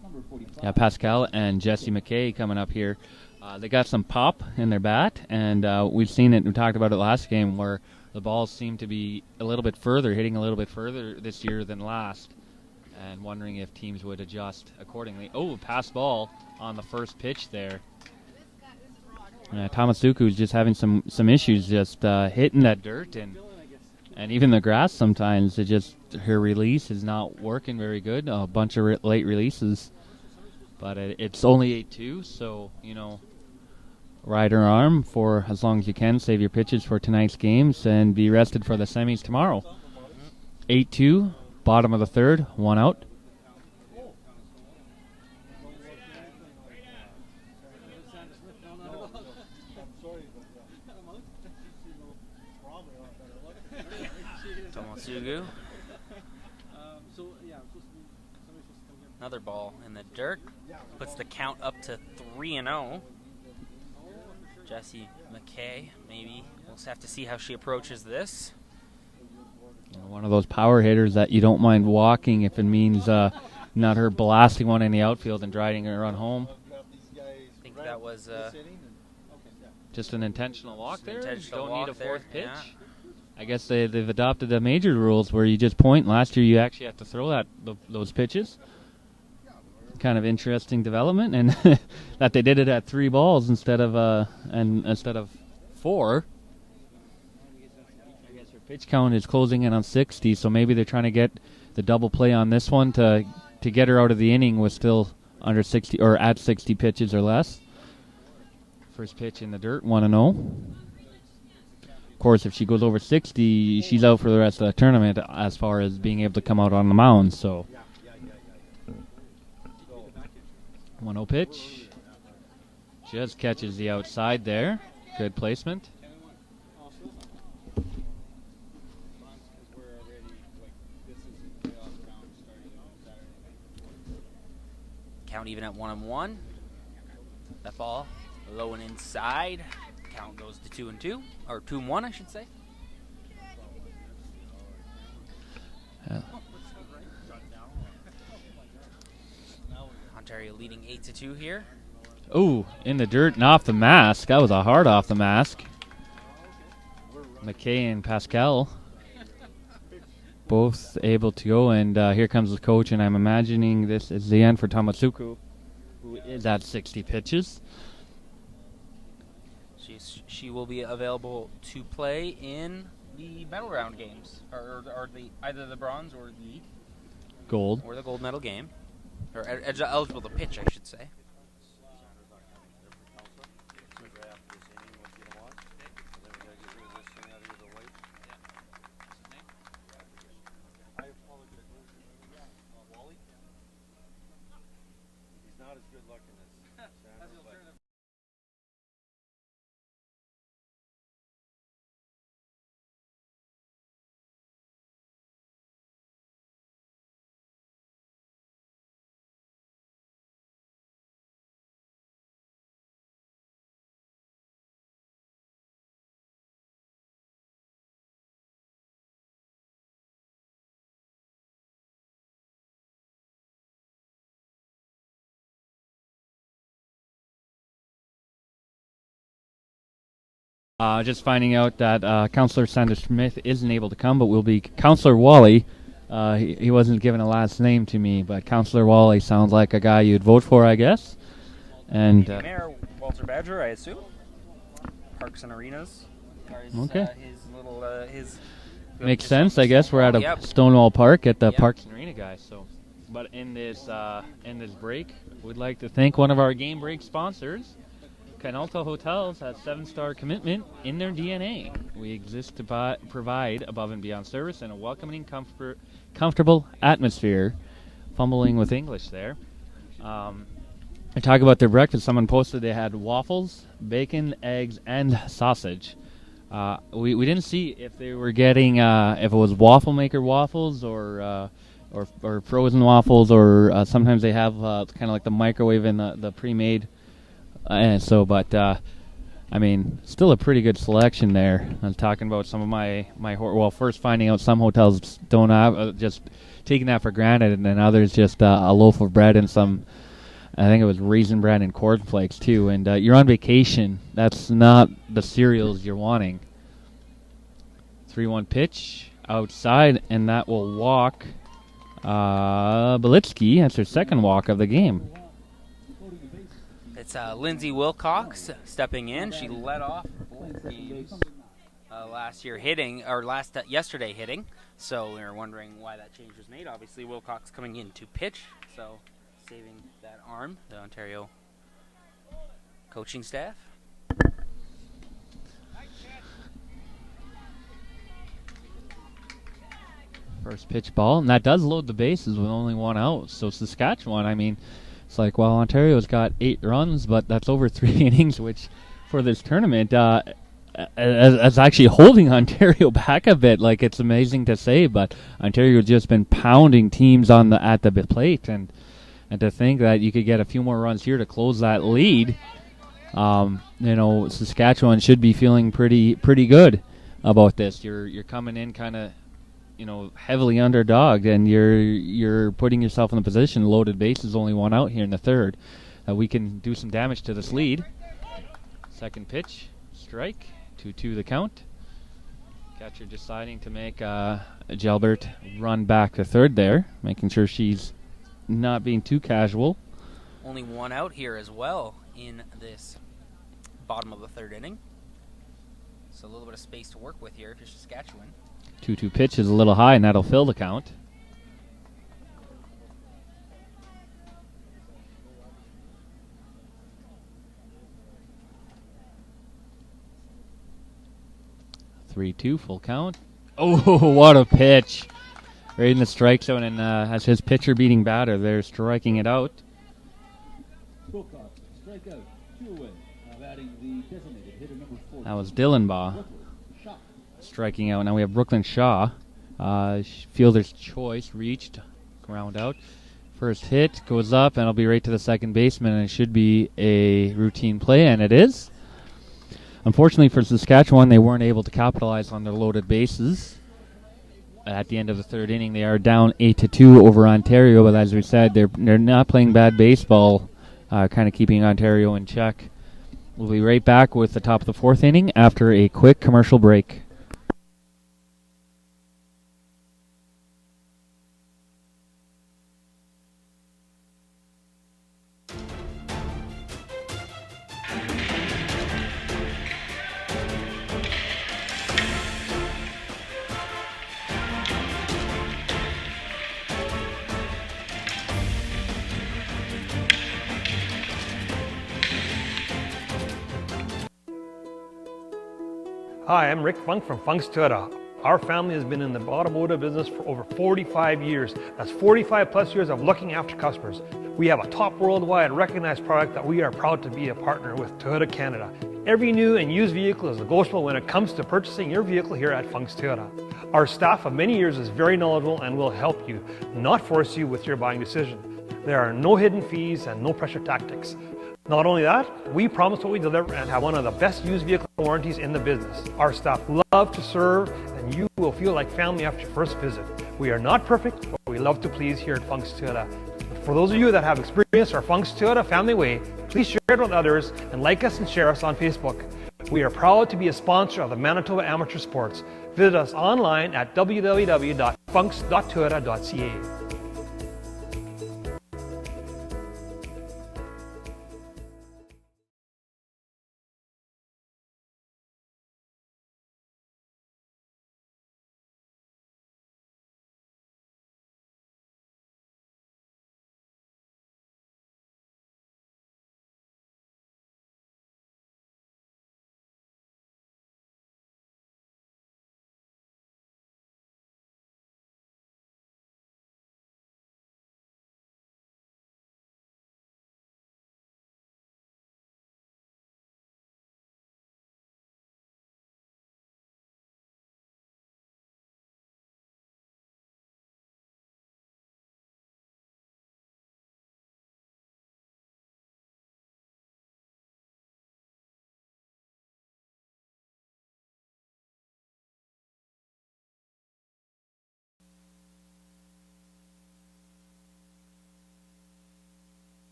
Yeah, Pascal and Jesse McKay coming up here. They got some pop in their bat, and we've seen it. We talked about it last game where the balls seem to be hitting a little bit further this year than last, and wondering if teams would adjust accordingly. Oh, pass ball on the first pitch there. Tamasuku is just having some issues just hitting that dirt and even the grass sometimes. Her release is not working very good. A bunch of late releases. But it's only 8-2, so, ride her arm for as long as you can. Save your pitches for tonight's games and be rested for the semis tomorrow. 8-2, bottom of the third, 1 out. Tomatsugu. Another ball in the dirt. Puts the count up to 3-0. Jessie McKay, maybe. We'll just have to see how she approaches this. One of those power hitters that you don't mind walking if it means not her blasting one in the outfield and driving her run home. I think that was just an intentional walk there. Intentional Don't walk need a there, fourth pitch. yeah. I guess they've adopted the major rules where you just point. Last year you actually have to throw those pitches. Kind of interesting development, and that they did it at 3 balls instead of 4. I guess her pitch count is closing in on 60, so maybe they're trying to get the double play on this one to get her out of the inning with still under 60 or at 60 pitches or less. First pitch in the dirt, 1-0. Of course, if she goes over 60, she's out for the rest of the tournament as far as being able to come out on the mound. So, 1-0 pitch. Just catches the outside there. Good placement. Count even at 1-1. That ball low and inside. Count goes to 2-2, or 2-1, I should say. Ontario leading 8-2 here. Ooh, in the dirt and off the mask. That was a hard off the mask. McKay and Pascal both able to go, and here comes the coach, and I'm imagining this is the end for Tamatsuku, who is at 60 pitches. She will be available to play in the medal round games, or either the bronze or the gold medal game, or eligible to pitch, I should say. Just finding out that Councillor Sandra Smith isn't able to come, but will be Councillor Wally. He wasn't given a last name to me, but Councillor Wally sounds like a guy you'd vote for, I guess. And Mayor Walter Badger, I assume. Parks and Arenas. Okay. His little his. Makes sense, I guess. We're at Stonewall Park at the Parks and Arena guys. So, but in this break, we'd like to thank one of our game break sponsors. Canalta Hotels has 7-star commitment in their DNA. We exist to provide above and beyond service and a welcoming, comfortable atmosphere. Fumbling with English there. I talk about their breakfast. Someone posted they had waffles, bacon, eggs, and sausage. We didn't see if they were getting if it was waffle maker waffles or frozen waffles, or sometimes they have kind of like the microwave and the pre-made. I mean, still a pretty good selection there. I was talking about some of my first finding out some hotels don't have, just taking that for granted, and then others just a loaf of bread and some, I think it was raisin bread and cornflakes too. And you're on vacation. That's not the cereals you're wanting. 3-1 pitch outside, and that will walk Belitsky. That's her second walk of the game. It's Lindsay Wilcox stepping in. She led off both games yesterday hitting. So we were wondering why that change was made. Obviously, Wilcox coming in to pitch, so saving that arm. The Ontario coaching staff. First pitch ball, and that does load the bases with only 1 out. So Saskatchewan, I mean, it's like, well, Ontario's got 8 runs, but that's over 3 innings, which for this tournament is actually holding Ontario back a bit. Like, it's amazing to say, but Ontario's just been pounding teams at the plate, and to think that you could get a few more runs here to close that lead, Saskatchewan should be feeling pretty good about this. You're coming in kind of, heavily underdogged, and you're putting yourself in a position. Loaded bases, only one out here in the third. We can do some damage to this lead. Second pitch, strike, 2-2 the count. Catcher deciding to make Jalbert run back to third there, making sure she's not being too casual. Only one out here as well in this bottom of the third inning. So a little bit of space to work with here for Saskatchewan. 2-2 pitch is a little high, and that'll fill the count. Three-two, full count. Oh, what a pitch! Right in the strike zone, and as his pitcher beating batter, they're striking it out. Strikeout, 2 away. Now batting the designated hitter number 4. That was Dillenbaugh striking out. Now we have Brooklyn Shaw. Fielder's choice reached, ground out. First hit goes up, and it'll be right to the second baseman, and it should be a routine play, and it is. Unfortunately for Saskatchewan, they weren't able to capitalize on their loaded bases. At the end of the third inning, they are down 8-2 over Ontario, but as we said, they're not playing bad baseball, kind of keeping Ontario in check. We'll be right back with the top of the fourth inning after a quick commercial break. Hi, I'm Rick Funk from Funk's Toyota. Our family has been in the automotive business for over 45 years. That's 45 plus years of looking after customers. We have a top worldwide recognized product that we are proud to be a partner with Toyota Canada. Every new and used vehicle is negotiable when it comes to purchasing your vehicle here at Funk's Toyota. Our staff of many years is very knowledgeable and will help you, not force you with your buying decision. There are no hidden fees and no pressure tactics. Not only that, we promise what we deliver and have one of the best used vehicle warranties in the business. Our staff love to serve, and you will feel like family after your first visit. We are not perfect, but we love to please here at Funk's Toyota. For those of you that have experienced our Funk's Toyota family way, please share it with others and like us and share us on Facebook. We are proud to be a sponsor of the Manitoba Amateur Sports. Visit us online at www.funks.toyota.ca.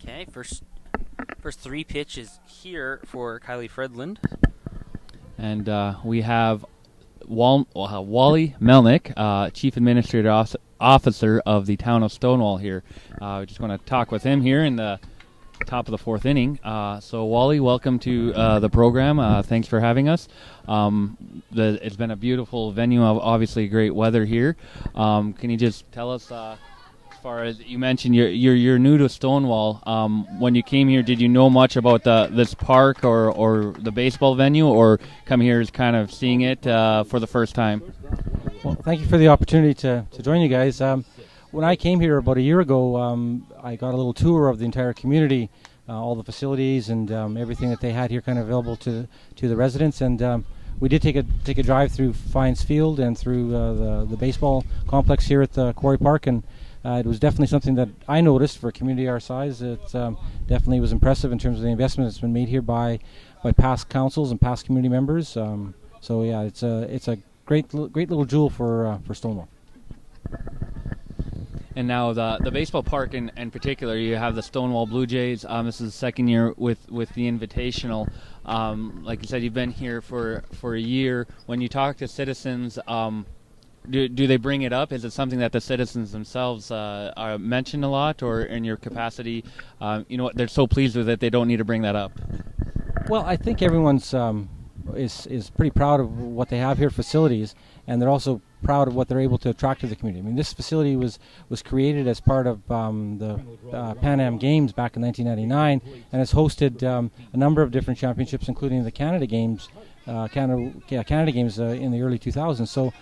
Okay, first three pitches here for Kylie Fredland. And we have Wally Melnick, Chief Administrative Officer of the town of Stonewall here. We just want to talk with him here in the top of the fourth inning. So Wally, welcome to the program. Thanks for having us. It's been a beautiful venue, obviously great weather here. Can you just tell us, as far as you mentioned, you're new to Stonewall. When you came here, did you know much about this park or the baseball venue, or come here as kind of seeing it for the first time? Well, thank you for the opportunity to join you guys. when I came here about a year ago, I got a little tour of the entire community, all the facilities and everything that they had here kind of available to the residents. And we did take a drive through Fines Field and through the baseball complex here at the Quarry Park, and it was definitely something that I noticed for a community our size. It definitely was impressive in terms of the investment that's been made here by past councils and past community members. So yeah, it's a great little jewel for Stonewall. And now the baseball park in particular, you have the Stonewall Blue Jays. This is the second year with the Invitational. Like you said, you've been here for a year. When you talk to citizens, do they bring it up? Is it something that the citizens themselves mention a lot, or in your capacity, they're so pleased with it they don't need to bring that up? Well, I think everyone's is pretty proud of what they have here, facilities, and they're also proud of what they're able to attract to the community. I mean, this facility was created as part of the Pan Am Games back in 1999, and has hosted a number of different championships, including the Canada Games, Canada Games in the early 2000s. So,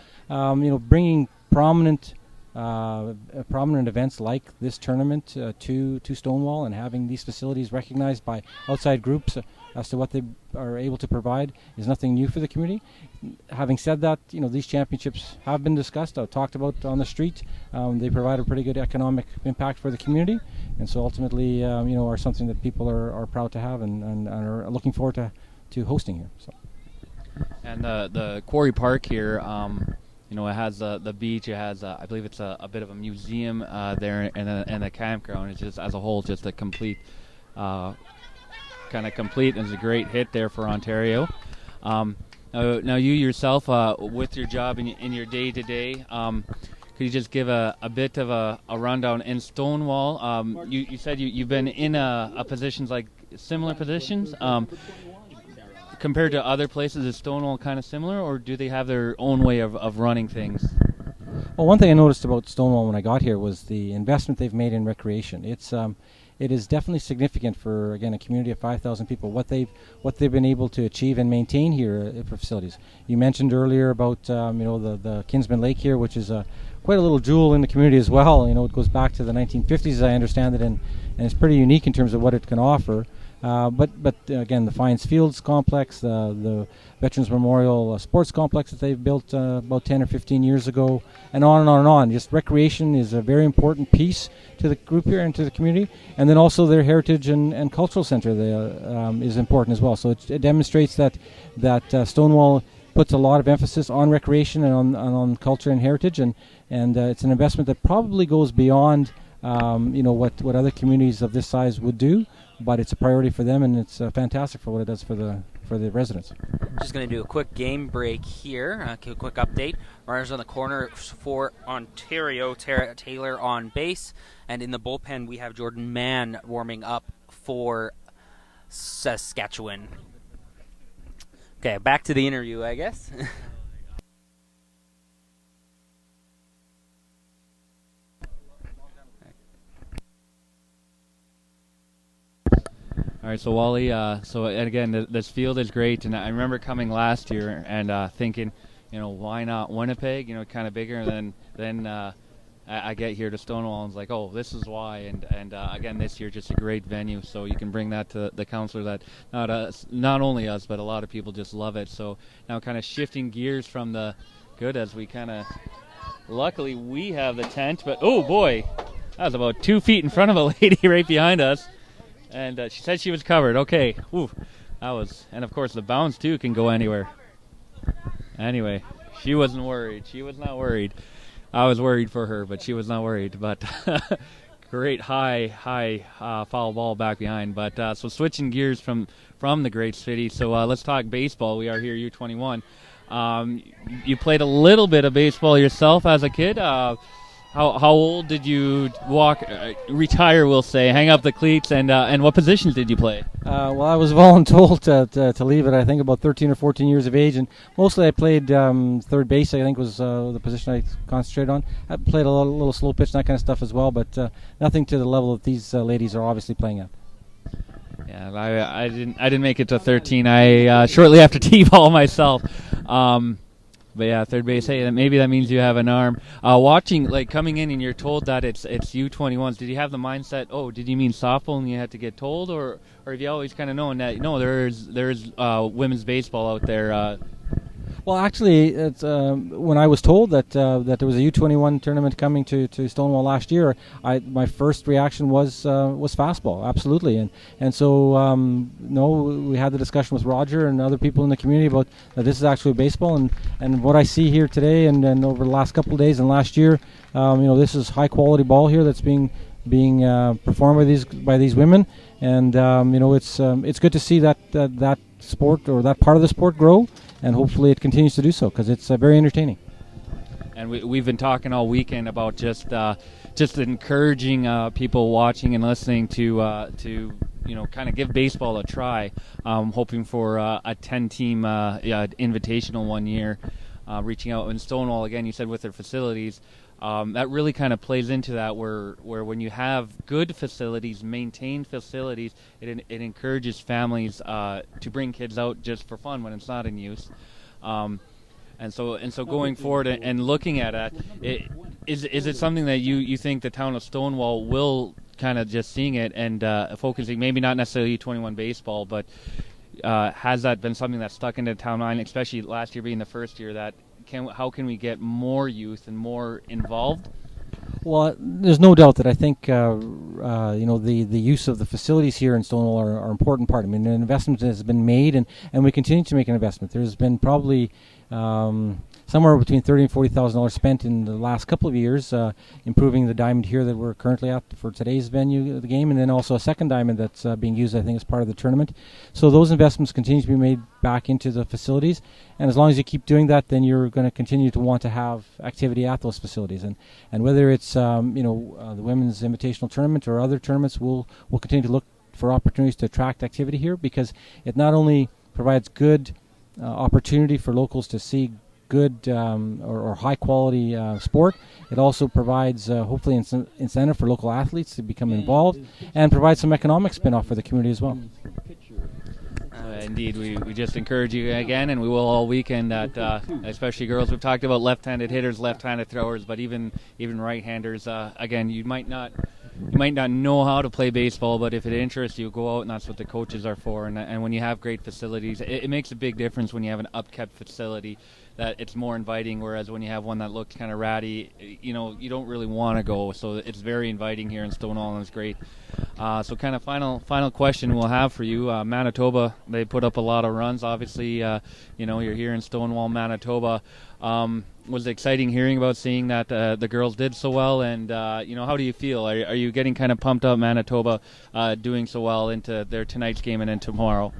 bringing prominent events like this tournament to Stonewall, and having these facilities recognized by outside groups as to what they are able to provide is nothing new for the community. Having said that, these championships have been discussed, talked about on the street. They provide a pretty good economic impact for the community, and so ultimately, are something that people are proud to have and are looking forward to hosting here. So. And the Quarry Park here, it has the beach. It has, I believe, it's a bit of a museum there, and a campground. It's just, as a whole, just a complete, complete. It's a great hit there for Ontario. Now you yourself, with your job in your day-to-day, could you just give a bit of a rundown in Stonewall? You said you've been in a positions like similar positions. Compared to other places, is Stonewall kind of similar, or do they have their own way of running things? Well, one thing I noticed about Stonewall when I got here was the investment they've made in recreation. It is definitely significant for, again, a community of 5,000 people, what they've been able to achieve and maintain here for facilities. You mentioned earlier about the Kinsman Lake here, which is quite a little jewel in the community as well. It goes back to the 1950s, as I understand it, and it's pretty unique in terms of what it can offer. But again, the Fines Fields complex, the Veterans Memorial Sports Complex that they've built about 10 or 15 years ago, and on and on and on. Just recreation is a very important piece to the group here and to the community, and then also their heritage and cultural center is important as well. So it demonstrates that Stonewall puts a lot of emphasis on recreation and on culture and heritage, and it's an investment that probably goes beyond what other communities of this size would do. But it's a priority for them, and it's fantastic for what it does for the residents. Just going to do a quick game break here. A quick update. Runners on the corner for Ontario. Taylor on base, and in the bullpen we have Jordan Mann warming up for Saskatchewan. Okay, back to the interview, I guess. All right, so Wally, and again, this field is great, and I remember coming last year and thinking, why not Winnipeg? Kind of bigger. And then I get here to Stonewall and it's like, oh, this is why. And again, this year just a great venue, so you can bring that to the councillor that not only us, but a lot of people just love it. So now, kind of shifting gears from the good, as we kind of, luckily we have the tent, but oh boy, that was about 2 feet in front of a lady right behind us. And she said she was covered. Okay. Ooh, that was, and of course the bounce too can go anywhere. Anyway, she wasn't worried. She was not worried. I was worried for her, but she was not worried. But great high foul ball back behind. But so switching gears from the great city. So let's talk baseball. We are here U21. You played a little bit of baseball yourself as a kid. How old did you retire, we'll say, hang up the cleats, and what positions did you play? Well, I was voluntold to leave it, I think, about 13 or 14 years of age, and mostly I played third base, I think was the position I concentrated on. I played a little slow pitch, that kind of stuff as well, but nothing to the level that these ladies are obviously playing at. Yeah, I didn't make it to 13. I shortly after T-ball myself. But yeah, third base. Hey, maybe that means you have an arm. Watching, like coming in, and you're told that it's U21s. Did you have the mindset? Oh, did you mean softball, and you had to get told, or have you always kind of known that there's women's baseball out there? Well, actually, it's, when I was told that there was a U21 tournament coming to Stonewall last year, my first reaction was fastball, absolutely, and so we had the discussion with Roger and other people in the community about that this is actually baseball, and what I see here today and over the last couple of days and last year, this is high quality ball here that's being performed by these women, and it's good to see that sport or that part of the sport grow. And hopefully it continues to do so because it's very entertaining. And we've been talking all weekend about just encouraging people watching and listening to kind of give baseball a try. Hoping for a 10-team invitational one year. Reaching out in Stonewall again. You said with their facilities. That really kind of plays into that where when you have good facilities, maintained facilities, it encourages families to bring kids out just for fun when it's not in use. And so going forward and looking at it, is it something that you think the town of Stonewall will kind of just seeing it and focusing, maybe not necessarily U21 baseball, but has that been something that's stuck into town mind, especially last year being the first year that how can we get more youth and more involved? Well, there's no doubt that I think the use of the facilities here in Stonewall are an important part. I mean, an investment has been made, and we continue to make an investment. There's been probably somewhere between $30,000 and $40,000 spent in the last couple of years improving the diamond here that we're currently at for today's venue of the game, and then also a second diamond that's being used, I think, as part of the tournament. So those investments continue to be made back into the facilities, and as long as you keep doing that, then you're going to continue to want to have activity at those facilities. And whether it's the Women's Invitational Tournament or other tournaments, we'll continue to look for opportunities to attract activity here because it not only provides good opportunity for locals to see good or high quality sport. It also provides hopefully incentive for local athletes to become involved and provides some economic spin-off for the community as well. Indeed, we just encourage you again, and we will all weekend that especially girls. We've talked about left-handed hitters, left-handed throwers, but even right-handers. Again, you might not know how to play baseball, but if it interests you, go out, and that's what the coaches are for. And when you have great facilities, it makes a big difference when you have an upkept facility that it's more inviting, whereas when you have one that looks kind of ratty, you don't really want to go. So it's very inviting here in Stonewall, and it's great. So kind of final question we'll have for you. Manitoba, they put up a lot of runs. Obviously, you're here in Stonewall, Manitoba. Was it exciting hearing about seeing that the girls did so well, and how do you feel? Are you getting kind of pumped up Manitoba doing so well into their tonight's game and then tomorrow?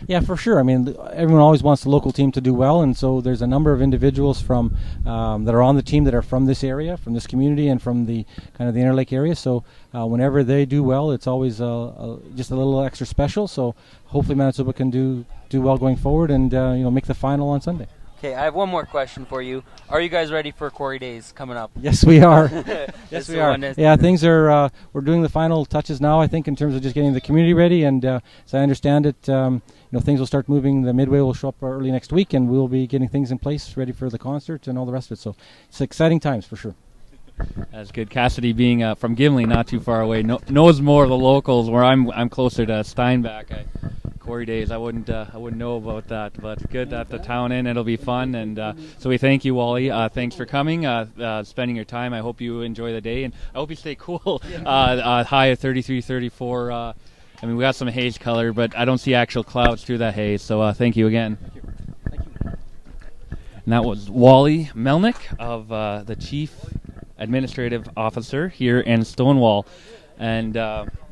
Yeah, for sure. I mean, everyone always wants the local team to do well, and so there's a number of individuals from that are on the team that are from this area, from this community, and from the kind of the Interlake area. So whenever they do well, it's always just a little extra special. So hopefully Manitoba can do well going forward and make the final on Sunday. Okay, I have one more question for you. Are you guys ready for Quarry Days coming up? Yes, we are. Yes, we are. Yeah, things are. We're doing the final touches now, I think, in terms of just getting the community ready. And as I understand it, things will start moving. The midway will show up early next week, and we'll be getting things in place, ready for the concert and all the rest of it. So it's exciting times for sure. That's good. Cassidy, being from Gimli, not too far away, knows more of the locals. Where I'm closer to Steinbach. Quarry Days, I wouldn't know about that, but good that the town in. It'll be fun, and so we thank you, Wally. Thanks for coming, spending your time. I hope you enjoy the day, and I hope you stay cool. High of 33, 34. I mean, we got some haze color, but I don't see actual clouds through that haze. So thank you again. Thank you. And that was Wally Melnick of the Chief Administrative Officer here in Stonewall, and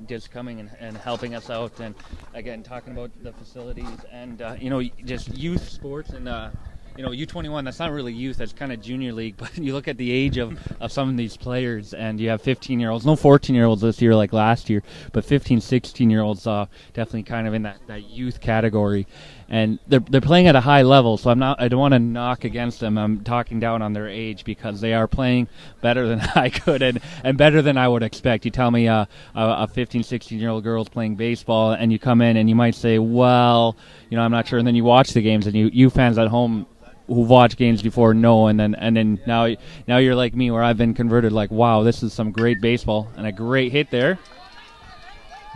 just coming and helping us out, and again talking about the facilities and just youth sports and U21. That's not really youth, that's kind of junior league, but you look at the age of some of these players, and you have 15-year-olds, no 14-year-olds this year like last year, but 15, 16-year-olds definitely kind of in that youth category, and they're playing at a high level. So I don't want to knock against them. I'm talking down on their age because they are playing better than I could and better than I would expect. You tell me a 15, 16-year-old girl's playing baseball, and you come in and you might say, well, I'm not sure, and then you watch the games, and you fans at home who've watched games before know, and then now you're like me, where I've been converted. Like, wow, this is some great baseball and a great hit there.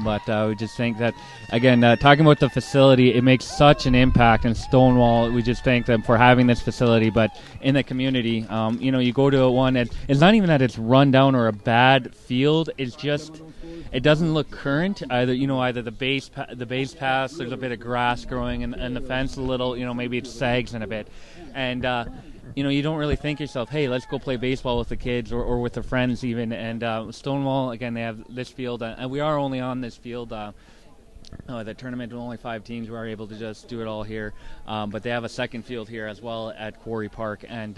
But we just think that, again, talking about the facility, it makes such an impact. And Stonewall, we just thank them for having this facility. But in the community, you go to one, and it's not even that it's run down or a bad field. It's just it doesn't look current. Either the base pass, there's a bit of grass growing, and the fence a little, maybe it sags in a bit, and. You don't really think yourself, hey, let's go play baseball with the kids or with the friends even. And Stonewall, again, they have this field, and we are only on this field. The tournament with only 5 teams, we are able to just do it all here. But they have a second field here as well at Quarry Park, and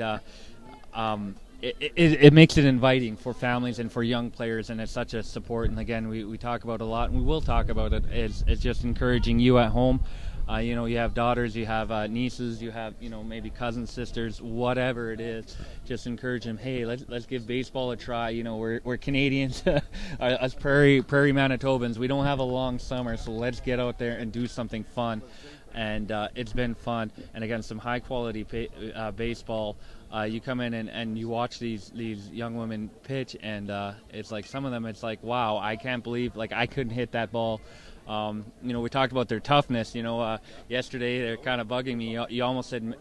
it makes it inviting for families and for young players, and it's such a support. And again, we talk about it a lot, and we will talk about it. It's just encouraging you at home. You have daughters, you have nieces, you have maybe cousins, sisters, whatever it is. Just encourage them. Hey, let's give baseball a try. We're Canadians, us prairie Manitobans. We don't have a long summer, so let's get out there and do something fun. And it's been fun. And again, some high quality baseball. You come in and you watch these young women pitch, and it's like some of them. It's like, wow, I can't believe I couldn't hit that ball. We talked about their toughness. Yesterday they're kind of bugging me. You almost said,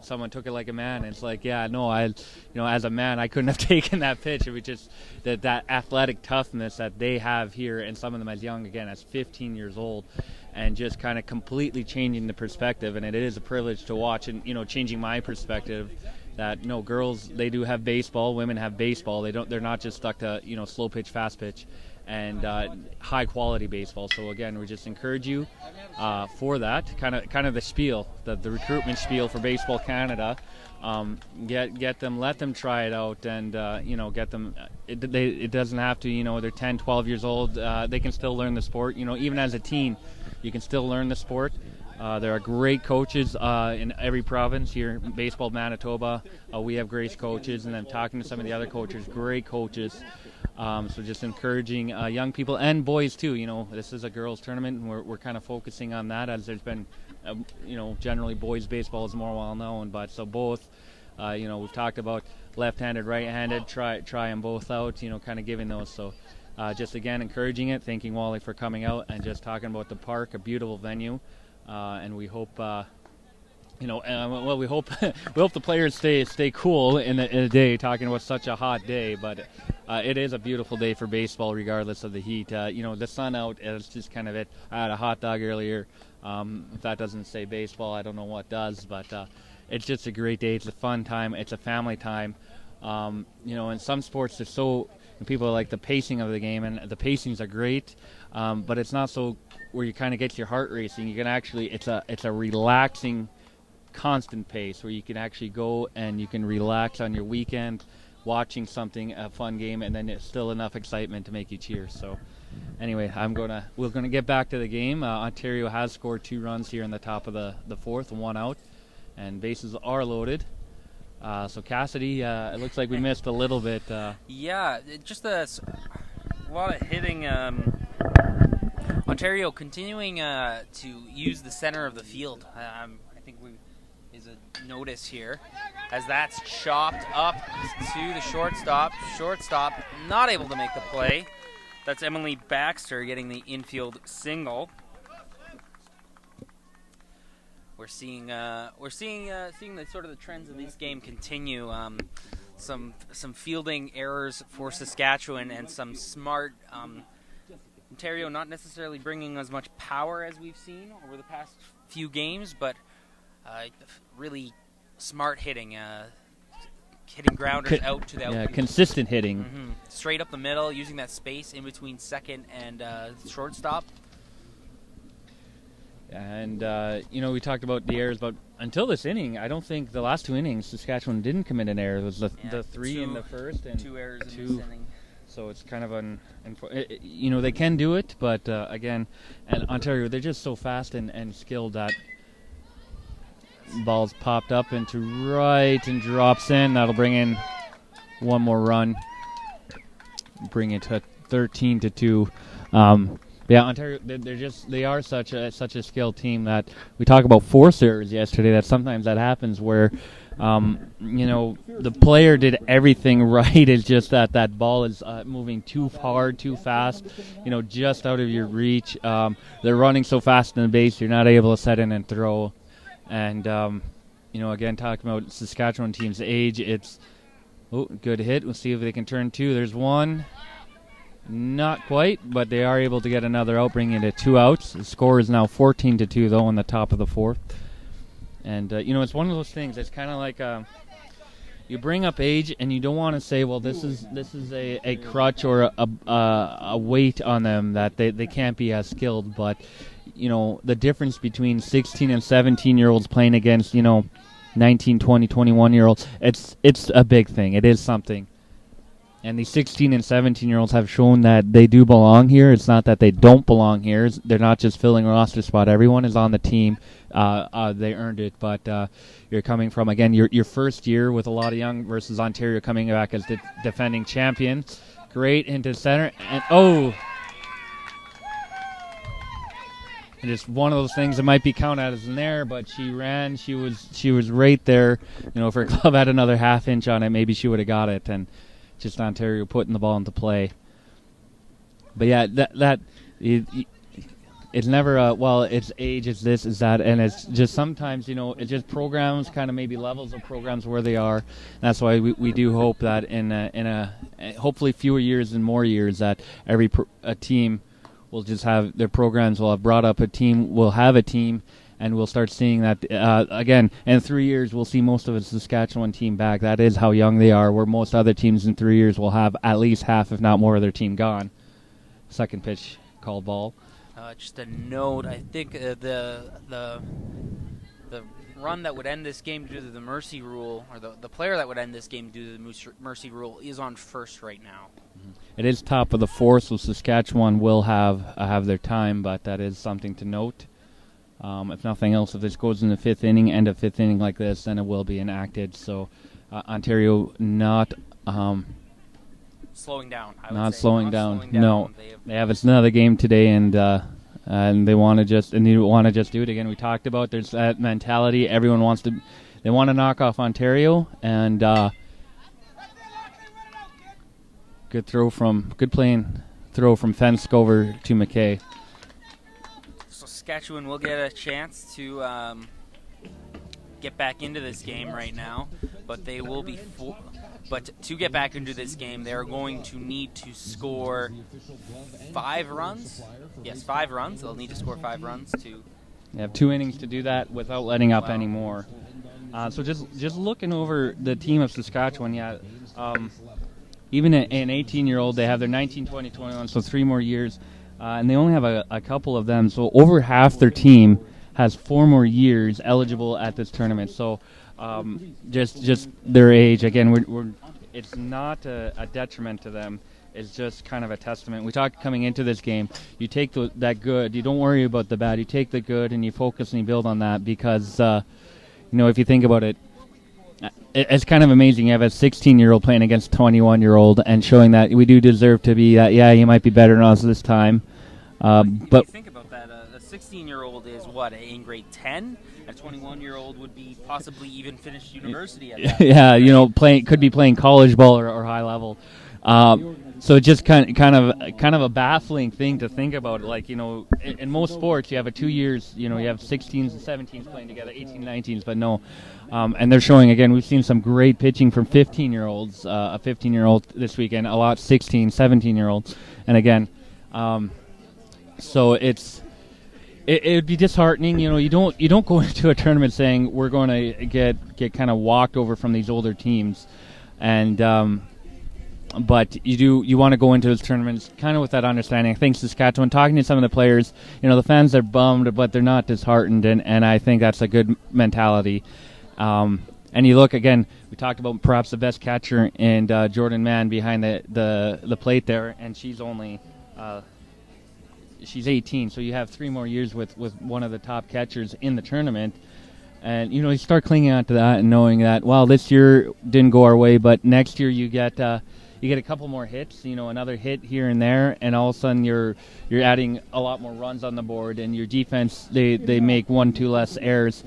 someone took it like a man. And it's like, yeah, no, as a man, I couldn't have taken that pitch. It was just that athletic toughness that they have here, and some of them as young, again, as 15 years old, and just kind of completely changing the perspective. And it is a privilege to watch, and changing my perspective. That girls, they do have baseball. Women have baseball. They're not just stuck to slow pitch, fast pitch. And high quality baseball. So again, we just encourage you for that kind of the spiel, the recruitment spiel for Baseball Canada. Get them, let them try it out, and get them. It doesn't have to. They're 10, 12 years old. They can still learn the sport. Even as a teen, you can still learn the sport. There are great coaches in every province here. Baseball Manitoba, we have great coaches, and I'm talking to some of the other coaches, great coaches. So just encouraging young people and boys too. This is a girls' tournament, and we're kind of focusing on that, as there's been, generally boys' baseball is more well known. But so both, we've talked about left-handed, right-handed. Try them both out. Kind of giving those. So just again encouraging it, thanking Wally for coming out and just talking about the park, a beautiful venue, and we hope. We hope the players stay cool in the day, talking about such a hot day, but it is a beautiful day for baseball regardless of the heat. The sun out is just kind of it. I had a hot dog earlier. If that doesn't say baseball, I don't know what does, but it's just a great day. It's a fun time. It's a family time. In some sports, people like the pacing of the game, and the pacings are great, but it's not so where you kind of get your heart racing. You can actually, it's a relaxing, constant pace where you can actually go and you can relax on your weekend watching something, a fun game, and then it's still enough excitement to make you cheer. So anyway, we're gonna get back to the game. Ontario has scored 2 runs here in the top of the 4th, 1 out, and bases are loaded. So Cassidy, it looks like we missed a little bit. Yeah, just a lot of hitting. Ontario continuing to use the center of the field. I think is a notice here, as that's chopped up to the shortstop. Shortstop not able to make the play. That's Emily Baxter getting the infield single. We're seeing the sort of the trends of this game continue. Some fielding errors for Saskatchewan, and some smart Ontario not necessarily bringing as much power as we've seen over the past few games, but really smart hitting, hitting grounders out to the outfield. Yeah, consistent hitting. Mm-hmm. Straight up the middle, using that space in between second and shortstop. And, we talked about the errors, but until this inning, I don't think the last 2 innings, Saskatchewan didn't commit an error. It was the 3 in the first and 2 errors in this inning. So it's kind of they can do it, but again, and Ontario, they're just so fast and skilled that ball's popped up into right and drops in. That'll bring in 1 more run, bring it to 13-2. Yeah, Ontario, they are such a skilled team that we talk about force errors yesterday. That sometimes that happens where, the player did everything right. It's just that ball is moving too hard, too fast, just out of your reach. They're running so fast in the base, you're not able to set in and throw. And again, talking about Saskatchewan team's age, it's good hit. We'll see if they can turn two. There's one. Not quite, but they are able to get another out, bringing it to 2 outs. The score is now 14-2, though, in the top of the fourth. And, it's one of those things. It's kind of like you bring up age, and you don't want to say, well, this is a crutch or a weight on them that they can't be as skilled. But, the difference between 16 and 17-year-olds playing against, 19, 20, 21-year-olds, it's a big thing. It is something. And the 16 and 17-year-olds have shown that they do belong here. It's not that they don't belong here. They're not just filling a roster spot. Everyone is on the team. They earned it. But you're coming from, again, your first year with a lot of young versus Ontario coming back as the defending champion. Great into center. And, and it's one of those things that might be counted as in there, but she ran. She was right there. If her glove had another half inch on it, maybe she would have got it. And just Ontario putting the ball into play. But yeah, it's never it's age, it's this, it's that, and it's just sometimes, it's just programs, kind of maybe levels of programs where they are. That's why we do hope that in a hopefully fewer years and more years that every a team will just have their programs will have brought up a team, will have a team. And we'll start seeing that, again, in 3 years, we'll see most of the Saskatchewan team back. That is how young they are, where most other teams in 3 years will have at least half, if not more, of their team gone. Second pitch, called ball. Just a note, I think the run that would end this game due to the mercy rule, or the player that would end this game due to the mercy rule, is on first right now. Mm-hmm. It is top of the fourth, so Saskatchewan will have their time, but that is something to note. If nothing else, if this goes in the fifth inning, end of fifth inning like this, then it will be enacted. So Ontario not slowing down. Not slowing down. No, they have another game today, and they want to just do it again. We talked about there's that mentality. Everyone they want to knock off Ontario, and good throw from Fensk over to McKay. Saskatchewan will get a chance to get back into this game right now, but they will be but to get back into this game, they're going to need to score 5 runs. Yes, 5 runs. They'll need to score 5 runs to. They have 2 innings to do that without letting up anymore. So just looking over the team of Saskatchewan, even an 18-year-old, they have their 19, 20, 21, so 3 more years. And they only have a couple of them, so over half their team has 4 more years eligible at this tournament. So just their age, again, it's not a detriment to them. It's just kind of a testament. We talked coming into this game, you take that good, you don't worry about the bad, you take the good and you focus and you build on that because, if you think about it, it's kind of amazing. You have a 16-year-old playing against a 21-year-old and showing that we do deserve to be you might be better than us this time. But think about that. A 16-year-old is in grade 10? A 21-year-old would be possibly even finished university at that point, could be playing college ball or high level. So it's just kind of a baffling thing to think about. Like, in most sports, you have 2 years, you have 16s and 17s playing together, 18, 19s, but no. And they're showing, again, we've seen some great pitching from 15-year-olds, a 15-year-old this weekend, a lot 16, 17-year-olds. And again, so it would be disheartening. You don't go into a tournament saying we're going to get kind of walked over from these older teams. And but you want to go into those tournaments kind of with that understanding. I think Saskatchewan, talking to some of the players, the fans are bummed, but they're not disheartened, and I think that's a good mentality. And you look, again, we talked about perhaps the best catcher and Jordan Mann behind the plate there, and she's only she's 18, so you have 3 more years with one of the top catchers in the tournament. And, you start clinging on to that and knowing that, well, this year didn't go our way, but next year you get you get a couple more hits, another hit here and there, and all of a sudden you're adding a lot more runs on the board, and your defense they make 1-2 less errors,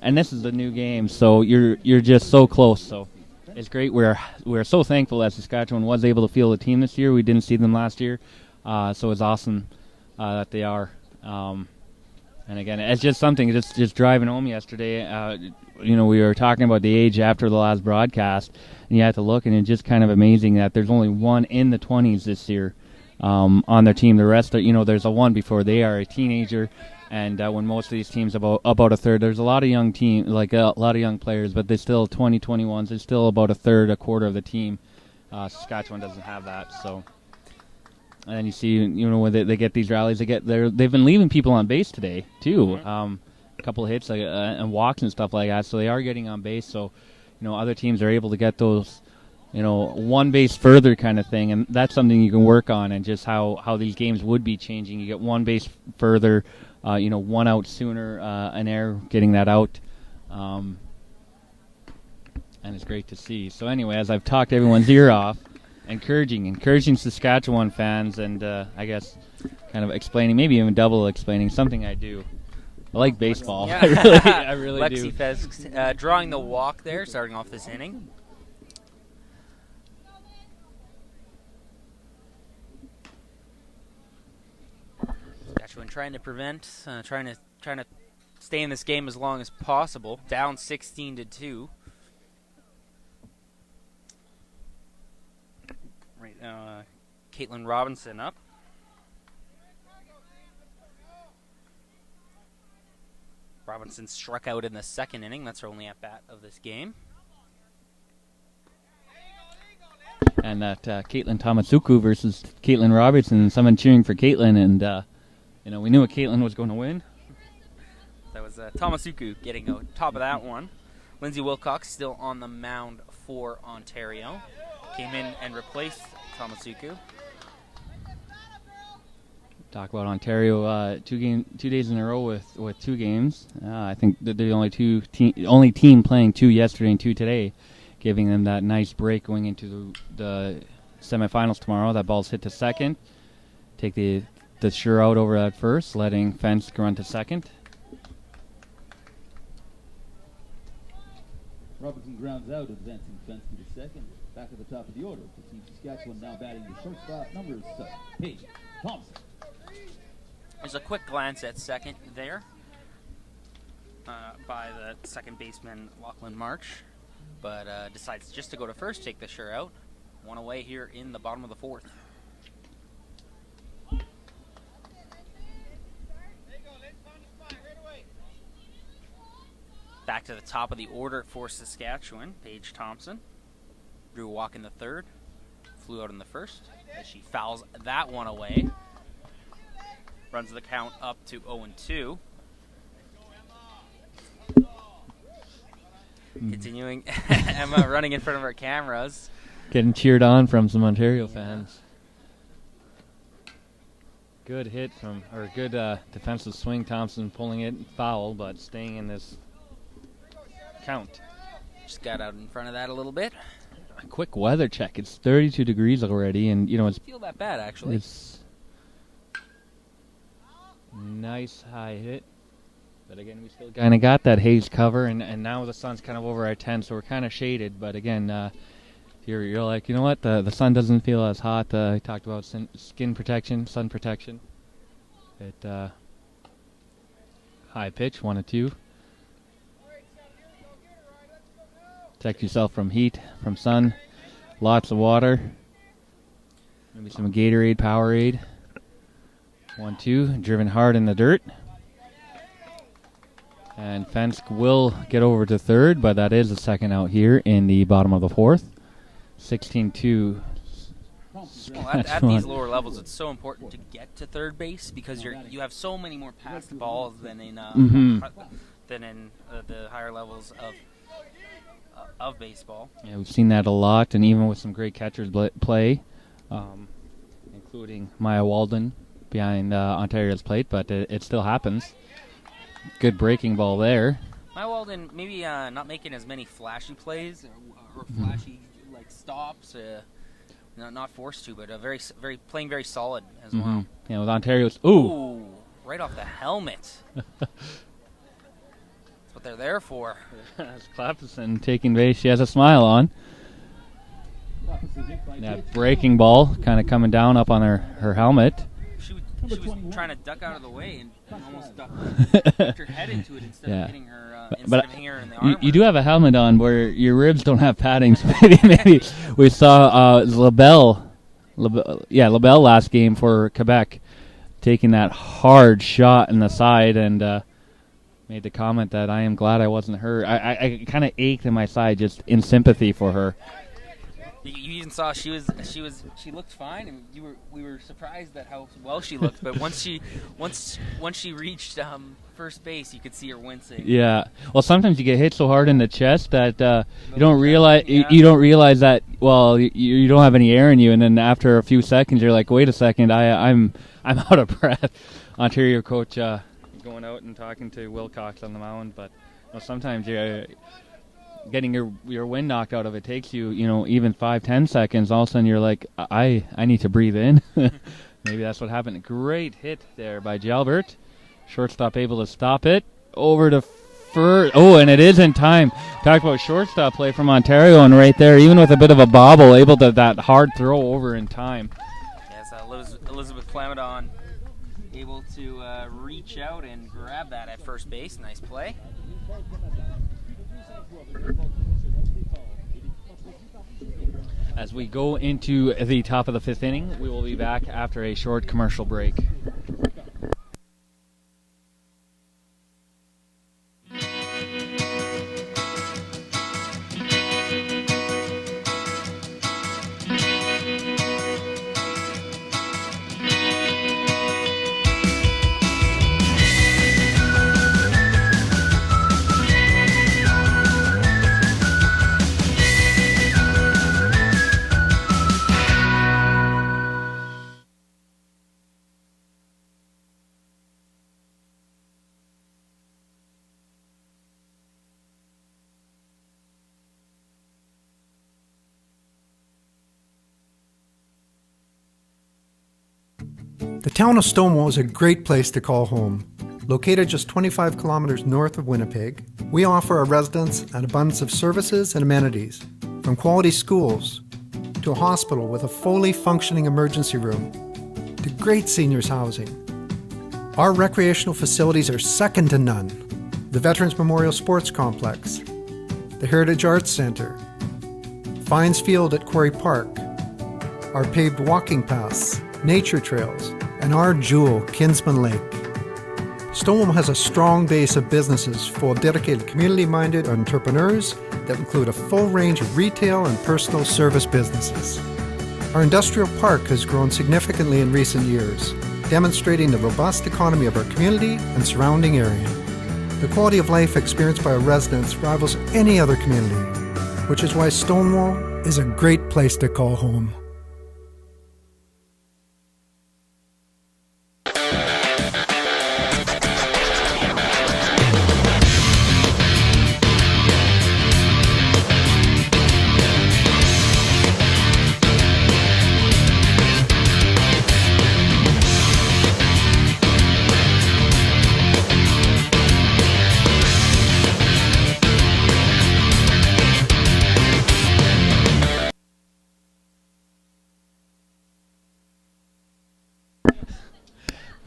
and this is a new game, so you're just so close. So it's great. We're so thankful that Saskatchewan was able to field a team this year. We didn't see them last year, so it's awesome that they are. And again, it's just something just driving home yesterday. We were talking about the age after the last broadcast, and you have to look, and it's just kind of amazing that there's only one in the 20s this year on their team. The rest are, there's a one before they are a teenager, and when most of these teams about a third, there's a lot of young team, like a lot of young players, but they're still 21s. It's still about a quarter of the team. Saskatchewan doesn't have that, so. And then you see, when they get these rallies, they've been leaving people on base today too. A couple of hits and walks and stuff like that. So they are getting on base. So, other teams are able to get those, one base further kind of thing, and that's something you can work on. And just how these games would be changing. You get one base further, one out sooner, an error getting that out. And it's great to see. So anyway, as I've talked everyone's ear off. Encouraging Saskatchewan fans, and I guess kind of explaining, maybe even double explaining something I do. I like baseball. Yeah. I really Lexi do. Fez drawing the walk there, starting off this inning. Saskatchewan trying to prevent, trying to stay in this game as long as possible. Down 16-2. Right now, Caitlin Robinson up. Robinson struck out in the second inning. That's her only at-bat of this game. And that Caitlin Tomasuku versus Caitlin Robertson, someone cheering for Caitlin, and we knew what Caitlin was going to win. That was Tomasuku getting on top of that one. Lindsay Wilcox still on the mound for Ontario. Came in and replaced Tomasuku. Talk about Ontario, 2 days in a row with 2 games. I think they're the only team playing 2 yesterday and 2 today, giving them that nice break going into the semifinals tomorrow. That ball's hit to second. Take the sure out over at first, letting Fensk run to second. Robinson grounds out, advancing Fence to the second. Back at the top of the order for Team Saskatchewan, now batting the shortstop, number 7, Paige Thompson. There's a quick glance at second there by the second baseman, Lachlan March, but decides just to go to first, take the sure out. One away here in the bottom of the 4th. Back to the top of the order for Saskatchewan, Paige Thompson. Drew a walk in the 3rd, flew out in the 1st as she fouls that one away. Runs the count up to 0-2. Continuing, Emma running in front of our cameras. Getting cheered on from some Ontario fans. Good hit good defensive swing. Thompson pulling it foul, but staying in this count. Just got out in front of that a little bit. A quick weather check. It's 32 degrees already, and it's Doesn't feel that bad actually. It's nice high hit, but again, we still kind of got that haze cover, and now the sun's kind of over our tent, so we're kind of shaded. But again, you're like, you know what? The sun doesn't feel as hot. I talked about skin protection, sun protection. High pitch, 1-2. Protect yourself from heat, from sun. Lots of water. Maybe some Gatorade, Powerade. 1-2, driven hard in the dirt. And Fensk will get over to third, but that is a second out here in the bottom of the 4th. 16-2. Well, at these lower levels, it's so important to get to third base because you have so many more passed balls than in the higher levels of baseball. Yeah, we've seen that a lot, and even with some great catchers play, including Maya Walden behind Ontario's plate, but it still happens. Good breaking ball there. Maya Walden maybe not making as many flashy plays or flashy stops. not forced to, but very playing very solid as Mm-hmm. well. Yeah, with Ontario's. Ooh. Ooh, right off the helmet. That's what they're there for. That's Clapperson taking base. She has a smile on. That breaking ball kind of coming down up on her helmet. She was trying to duck out of the way and almost ducked her head into it instead of hitting her. Instead of hitting her in the armor. You do have a helmet on where your ribs don't have padding. So maybe we saw LaBelle last game for Quebec taking that hard shot in the side and made the comment that I am glad I wasn't her. I kind of ached in my side just in sympathy for her. You even saw she looked fine, and we were surprised at how well she looked. But once she reached first base, you could see her wincing. Yeah. Well, sometimes you get hit so hard in the chest that you don't realize you don't realize that. Well, you don't have any air in you, and then after a few seconds, you're like, wait a second, I'm out of breath. Ontario coach going out and talking to Wilcox on the mound, but sometimes you're getting your wind knocked out of it takes you, even 5-10 seconds. All of a sudden you're like, I need to breathe in. Maybe that's what happened. Great hit there by Jalbert. Shortstop able to stop it. Over to first. Oh, and it is in time. Talk about shortstop play from Ontario, and right there, even with a bit of a bobble, able to that hard throw over in time. Yes, Elizabeth Flamadon able to reach out and grab that at first base. Nice play. As we go into the top of the fifth inning, we will be back after a short commercial break. The town of Stonewall is a great place to call home. Located just 25 kilometers north of Winnipeg, we offer our residents an abundance of services and amenities, from quality schools to a hospital with a fully functioning emergency room to great seniors housing. Our recreational facilities are second to none. The Veterans Memorial Sports Complex, the Heritage Arts Centre, Fines Field at Quarry Park, our paved walking paths, nature trails, and our jewel, Kinsman Lake. Stonewall has a strong base of businesses full of dedicated community-minded entrepreneurs that include a full range of retail and personal service businesses. Our industrial park has grown significantly in recent years, demonstrating the robust economy of our community and surrounding area. The quality of life experienced by our residents rivals any other community, which is why Stonewall is a great place to call home.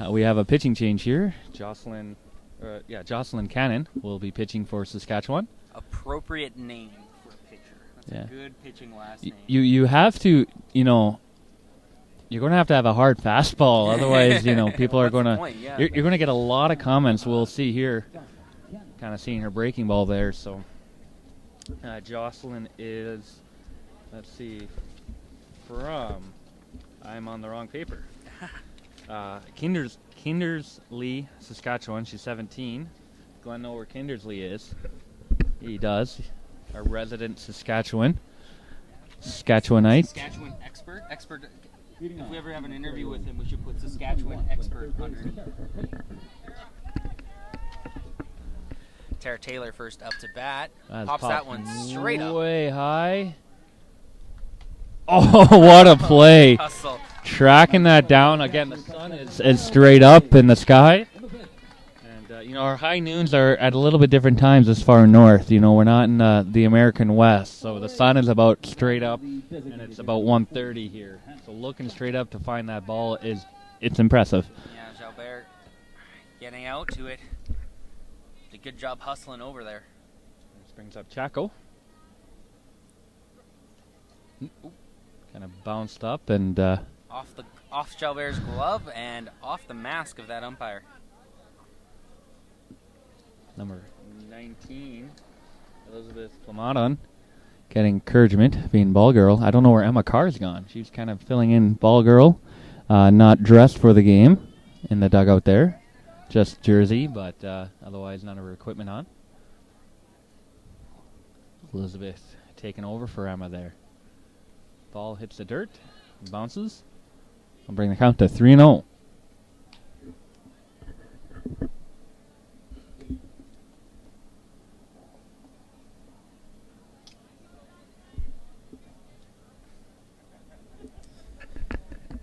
We have a pitching change here. Jocelyn Cannon will be pitching for Saskatchewan. Appropriate name for a pitcher. That's a good pitching last name. You have to, you're going to have a hard fastball. Otherwise, people are going to, you're going to get a lot of comments. We'll see here, kind of seeing her breaking ball there. So Jocelyn is, let's see, I'm on the wrong paper. Kindersley, Saskatchewan. She's 17. Glenn know where Kindersley is. He does. A resident Saskatchewanite. Saskatchewan expert. If we ever have an interview with him, we should put Saskatchewan expert underneath. Tara Taylor first up to bat. Pops that one straight up. Way high. Oh, what a play. Hustle. Tracking that down. Again, the sun is straight up in the sky. And, our high noons are at a little bit different times as far north. We're not in the American West. So the sun is about straight up, and it's about 1:30 here. So looking straight up to find that ball it's impressive. Yeah, Jalbert getting out to it. Did a good job hustling over there. This brings up Chaco. Kind of bounced up and off Jalbert's glove and off the mask of that umpire. Number 19, Elizabeth Clamadon, getting encouragement, being ball girl. I don't know where Emma Carr's gone. She's kind of filling in ball girl, not dressed for the game in the dugout there, just jersey, but otherwise none of her equipment on. Elizabeth taking over for Emma there. Ball hits the dirt, bounces. I'll bring the count to 3-0.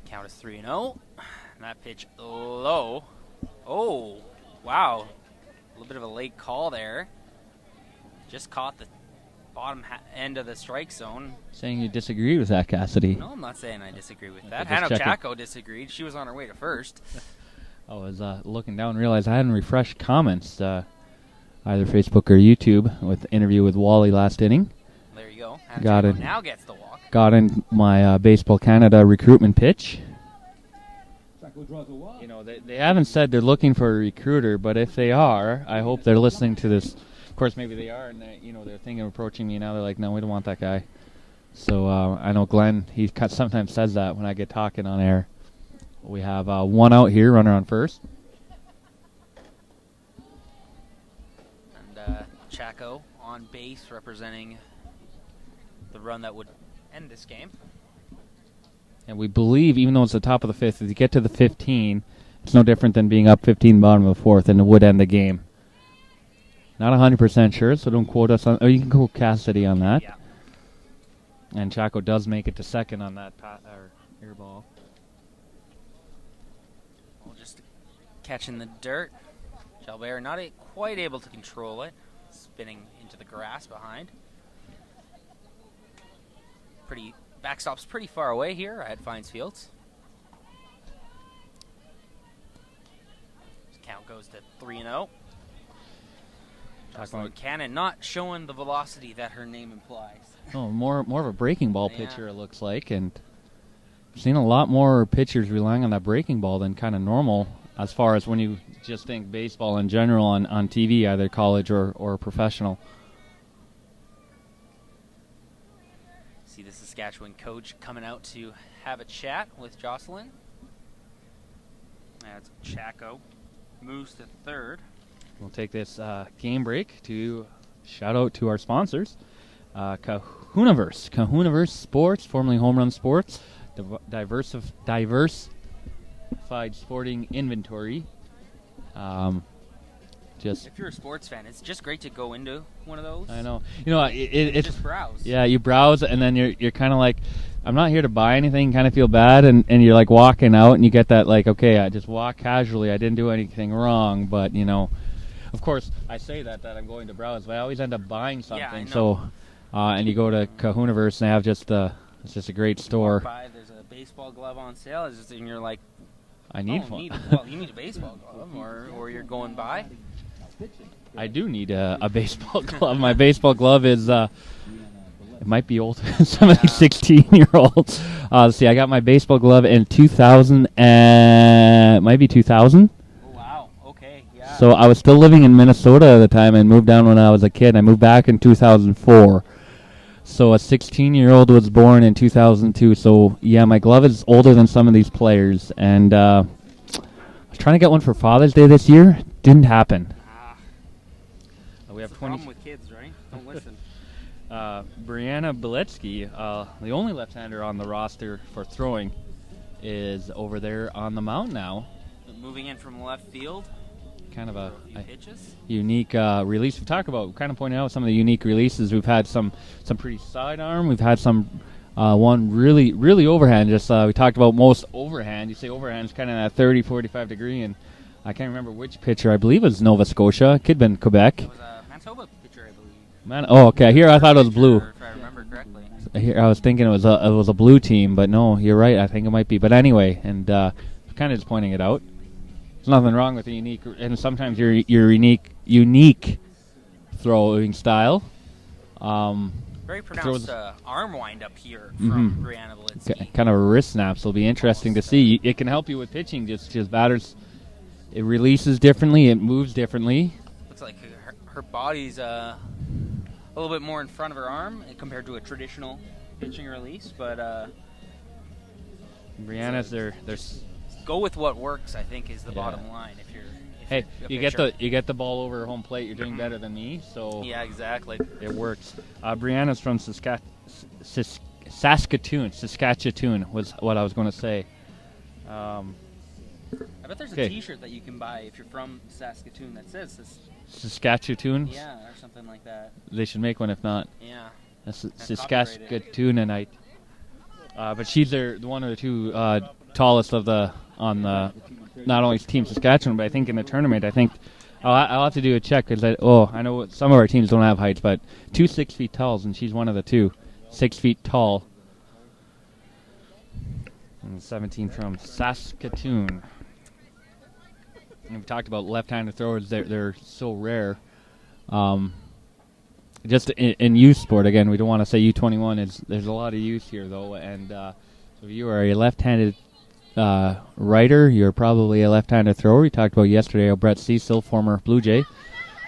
Count is 3-0. And that pitch low. Oh, wow. A little bit of a late call there. Just caught the bottom end of the strike zone. Saying you disagree with that, Cassidy. No, I'm not saying I disagree with Okay, that. just Hannah checking. Chaco disagreed. She was on her way to first. I was looking down and realized I hadn't refreshed comments, either Facebook or YouTube, with the interview with Wally last inning. There you go. Hannah Got Chaco it. now gets the walk. Got in my Baseball Canada recruitment pitch. Chaco draws a walk. They haven't said they're looking for a recruiter, but if they are, I hope they're listening to this. Of course, maybe they are, and they're thinking of approaching me now. They're like, no, we don't want that guy. So I know Glenn, he sometimes says that when I get talking on air. We have one out here, runner on first. And Chaco on base representing the run that would end this game. And we believe, even though it's the top of the fifth, if you get to the 15, it's no different than being up 15 bottom of the fourth, and it would end the game. Not 100% sure, so don't quote us on. Oh, you can quote Cassidy on that. Yeah. And Chaco does make it to second on that air ball. Well, just catching the dirt. Jalbert not quite able to control it. Spinning into the grass behind. Backstop's pretty far away here at Fines Fields. Count goes to 3-0. Jocelyn Cannon not showing the velocity that her name implies. Oh, more of a breaking ball Yeah. pitcher, it looks like, and I've seen a lot more pitchers relying on that breaking ball than kind of normal, as far as when you just think baseball in general on TV, either college or professional. See the Saskatchewan coach coming out to have a chat with Jocelyn. That's Chaco. Moves to third. We'll take this game break to shout out to our sponsors. Kahunaverse. Kahunaverse Sports, formerly Home Run Sports. Diversified sporting inventory. If you're a sports fan, it's just great to go into one of those. I know. It's just browse. Yeah, you browse, and then you're kind of like, I'm not here to buy anything, kind of feel bad, and you're like walking out, and you get that like, okay, I just walk casually, I didn't do anything wrong, but of course, I say that I'm going to browse, but I always end up buying something. Yeah, I know. So, and you go to Kahunaverse, and they have it's just a great store. There's a baseball glove on sale, and you're like, I need one. you need a baseball glove, or you're going by. I do need a baseball glove. My baseball glove is, it might be old. Some of these 16-year-olds. See, I got my baseball glove in 2000, it might be 2000. Oh, wow, okay, yeah. So I was still living in Minnesota at the time and moved down when I was a kid. I moved back in 2004. So a 16-year-old was born in 2002. So, yeah, my glove is older than some of these players. And I was trying to get one for Father's Day this year. Didn't happen. We have That's the problem with kids, right? Don't listen. Brianna Beletsky, the only left-hander on the roster for throwing, is over there on the mound now. Moving in from left field. Kind of a pitches. unique release. We kind of pointed out some of the unique releases. We've had some pretty sidearm. We've had some One really overhand. Just we talked about most overhand. You say overhand is kind of that 30, 45 degree, and I can't remember which pitcher. I believe it was Nova Scotia. Could have been Quebec. It was a Manitoba pitcher, I believe. Oh, okay. Here I thought it was blue. If I remember correctly. Here I was thinking it was a blue team, but no, you're right. I think it might be. But anyway, and kind of just pointing it out. There's nothing wrong with the unique, and sometimes your unique throwing style. Very pronounced arm wind up here from Brianna Volitsky. Kind of a wrist snaps will be interesting to see. It can help you with pitching. Just batters. It releases differently. It moves differently. Looks like her body's a little bit more in front of her arm compared to a traditional pitching release. But Brianna's their go with what works, I think, is the bottom line. Hey, you get the ball over home plate. You're doing better than me, so yeah, exactly. It works. Brianna's from Saskatchewan was what I was going to say. I bet there's a T-shirt that you can buy if you're from Saskatoon that says Saskatchewan. Yeah, or something like that. They should make one if not. Yeah. Saskatchewanite. But she's one of the two tallest of not only Team Saskatchewan, but I think in the tournament, I'll have to do a check because I know some of our teams don't have heights, but 2 6 feet talls, and she's one of the 2 6 feet tall. And 17 from Saskatoon. And we talked about left-handed throwers; they're so rare. Just in youth sport, again, we don't want to say U21. There's a lot of youth here though, and so if you are a left-handed writer, you're probably a left-handed thrower. We talked about yesterday Brett Cecil, former Blue Jay.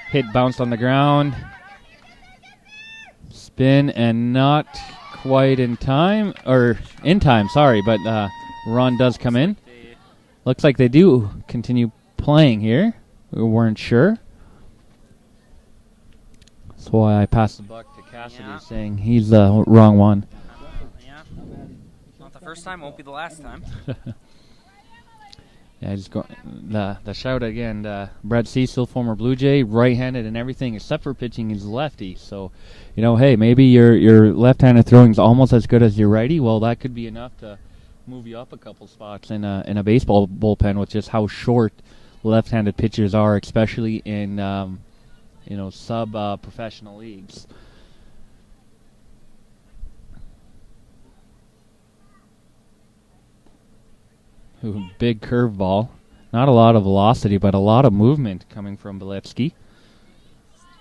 Hit bounced on the ground. Spin and not quite in time. Sorry, but run does come in. Looks like they do continue playing here. We weren't sure. That's why I passed the buck to Cassidy, saying he's the wrong one. Not the first time, won't be the last time. Yeah, just go the shout again. Brett Cecil, former Blue Jay, right-handed and everything except for pitching, he's lefty. So, hey, maybe your left-handed throwing is almost as good as your righty. Well, that could be enough to move you up a couple spots in a baseball bullpen with just how short left-handed pitchers are, especially in sub-professional leagues. Ooh, big curveball. Not a lot of velocity, but a lot of movement coming from Beletsky.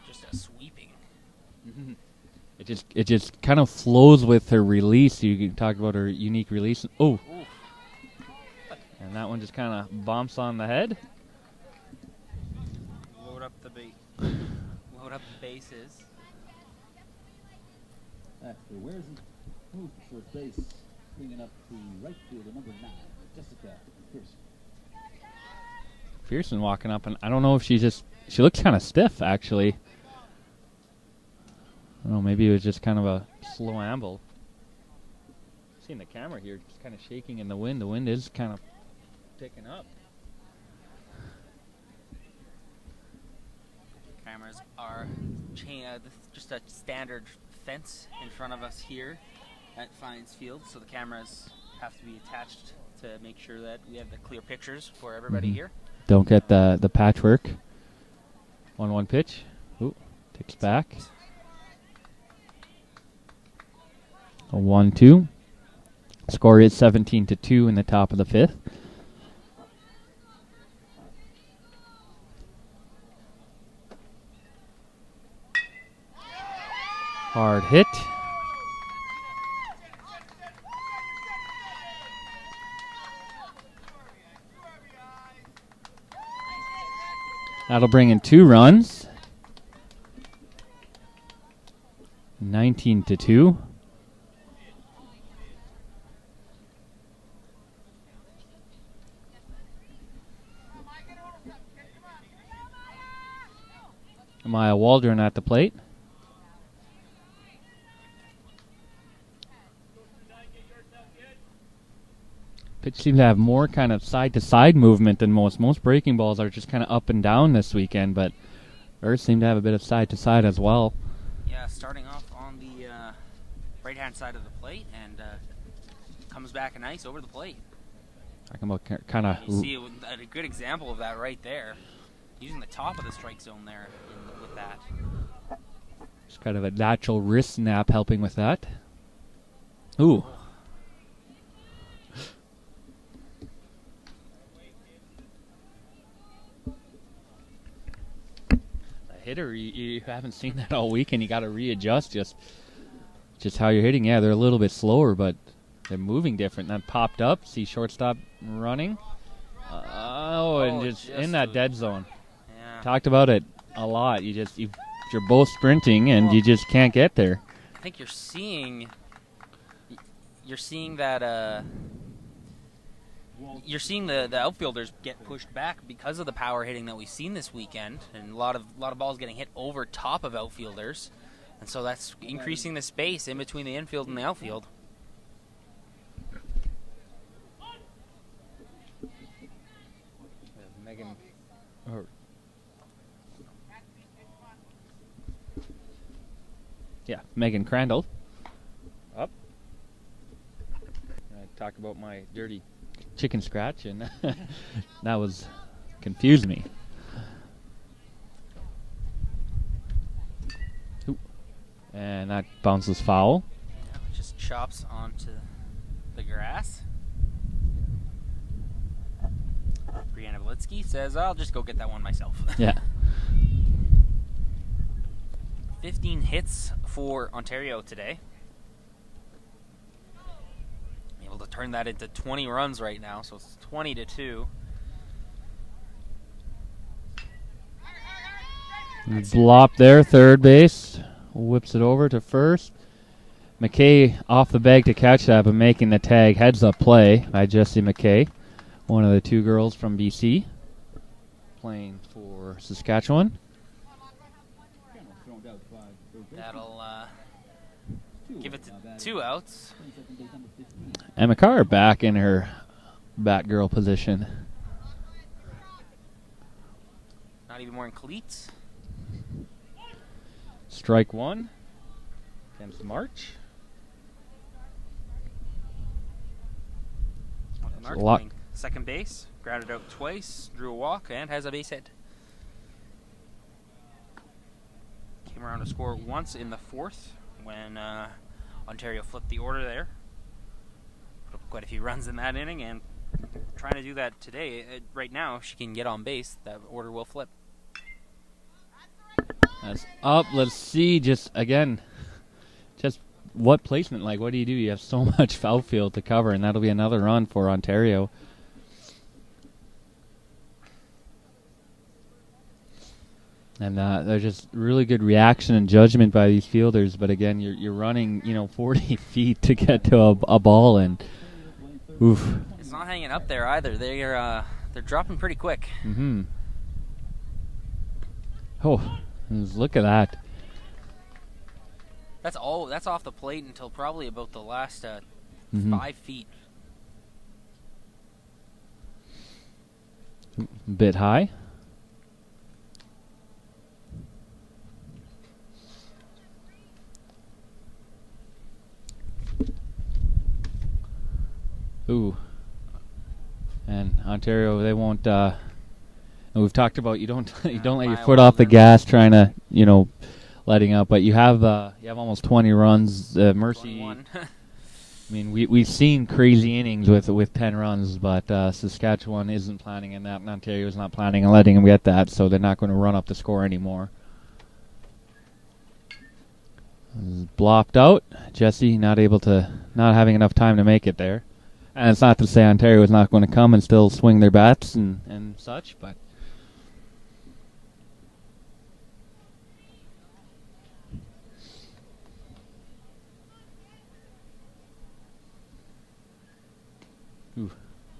Just a sweeping. It just kind of flows with her release. You can talk about her unique release. Oh, and that one just kind of bumps on the head. Load up the bases. After Wares moved to short base, bringing up the right fielder, number 9. Jessica Pearson. Pearson walking up, and I don't know if she looks kind of stiff, actually. I don't know, maybe it was just kind of a slow amble. Seeing the camera here, it's kind of shaking in the wind. The wind is kind of picking up. Cameras are just a standard fence in front of us here at Fines Field, so the cameras have to be attached to make sure that we have the clear pictures for everybody here. Don't get the patchwork. 1-1 pitch. Ooh, takes back. A 1-2. Score is 17-2 in the top of the 5th. Hard hit. That'll bring in 2 runs. 19-2. Maya Waldron at the plate. Pitch seems to have more kind of side-to-side movement than most. Most breaking balls are just kind of up and down this weekend, but hers seem to have a bit of side-to-side as well. Yeah, starting off on the right-hand side of the plate and comes back nice over the plate. Talking about kind of. You see a good example of that right there, using the top of the strike zone there with that. It's kind of a natural wrist snap helping with that. Ooh. Hitter, you haven't seen that all week, and you got to readjust just how you're hitting. Yeah, they're a little bit slower, but they're moving different. That popped up. See shortstop running. And just in that dead zone. Yeah. Talked about it a lot. You're both sprinting, and you just can't get there. I think you're seeing that. You're seeing the outfielders get pushed back because of the power hitting that we've seen this weekend, and a lot of balls getting hit over top of outfielders, and so that's increasing the space in between the infield and the outfield. Megan Crandall. Up. I talk about my dirty chicken scratch, and that was confused me. Ooh. And that bounces foul. Yeah, just chops onto the grass. Brianna Valitsky says, I'll just go get that one myself. Yeah. 15 hits for Ontario today. Able to turn that into 20 runs right now, so it's 20-2. Blop there, third base. Whips it over to first. McKay off the bag to catch that, but making the tag. Heads up play by Jessie McKay, one of the two girls from BC, playing for Saskatchewan. That'll give it to 2 outs. And McCarr back in her Batgirl position. Not even wearing cleats. Strike one against March. March playing second base, grounded out twice, drew a walk, and has a base hit. Came around to score once in the fourth when Ontario flipped the order there. Put up quite a few runs in that inning, and trying to do that today. Right now, if she can get on base, that order will flip. That's up. Let's see. Just what placement? Like, what do? You have so much foul field to cover, and that'll be another run for Ontario. And there's just really good reaction and judgment by these fielders. But again, you're running 40 feet to get to a ball, and oof. It's not hanging up there either. They're dropping pretty quick. Mm-hmm. Oh, look at that. That's off the plate until probably about the last 5 feet. Bit high. Ooh. And Ontario, they won't. And we've talked about you don't let your foot off the gas, trying to letting up. But you have almost 20 runs. Mercy. 21. I mean, we've seen crazy innings with 10 runs, but Saskatchewan isn't planning on that, and Ontario is not planning on letting them get that, so they're not going to run up the score anymore. Blopped out. Jesse not having enough time to make it there. And it's not to say Ontario is not going to come and still swing their bats and such, but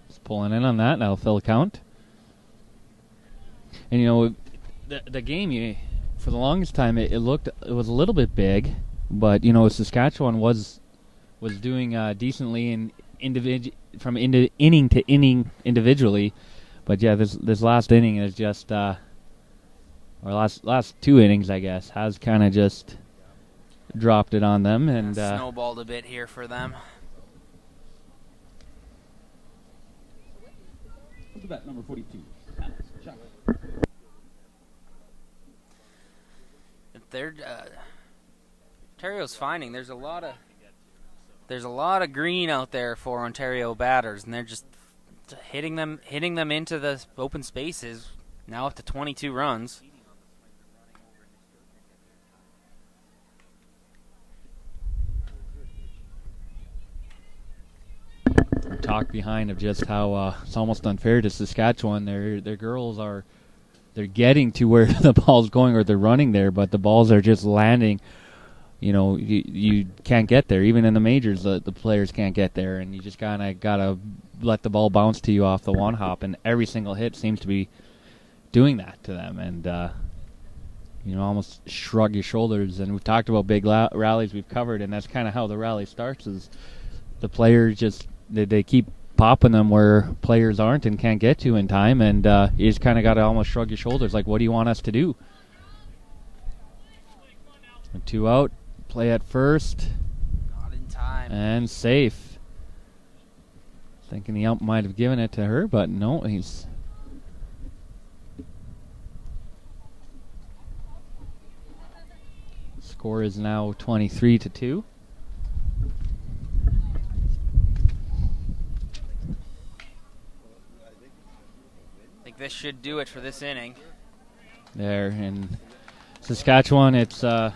just pulling in on that. That'll fill a count. And the game, for the longest time, it was a little bit big, but Saskatchewan was doing decently in from inning to inning individually, but yeah, this last inning is just or last 2 innings, I guess, has kind of just dropped it on them, and snowballed a bit here for them. To bat number 42, Chuck. They're Ontario's finding there's a lot of green out there for Ontario batters, and they're just hitting them into the open spaces. Now up to 22 runs. Talk behind of just how it's almost unfair to Saskatchewan. Their girls they're getting to where the ball's going, or they're running there, but the balls are just landing. You know, you can't get there. Even in the majors, the players can't get there, and you just kind of gotta let the ball bounce to you off the one hop. And every single hit seems to be doing that to them, and almost shrug your shoulders. And we've talked about big rallies we've covered, and that's kind of how the rally starts. Is the players just they keep popping them where players aren't and can't get to in time, and you just kind of got to almost shrug your shoulders, like, what do you want us to do? 2 out, play at first. Not in time. And safe. Thinking the ump might have given it to her, but no, he's... Score is now 23-2. This should do it for this inning. There in Saskatchewan, it's none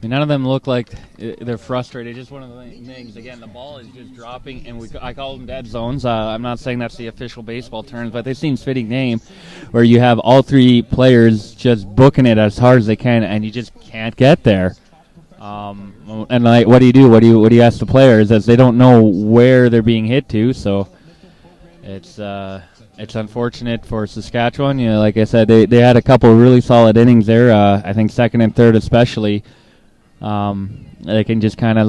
of them look like they're frustrated. Just one of the things. Again, the ball is just dropping, and I call them dead zones. I'm not saying that's the official baseball terms, but they seem fitting name, where you have all three players just booking it as hard as they can, and you just can't get there. And like, what do you do? What do you ask the players, as they don't know where they're being hit to? So it's unfortunate for Saskatchewan. You know, like I said, they had a couple of really solid innings there. I think second and third especially. They can just kind of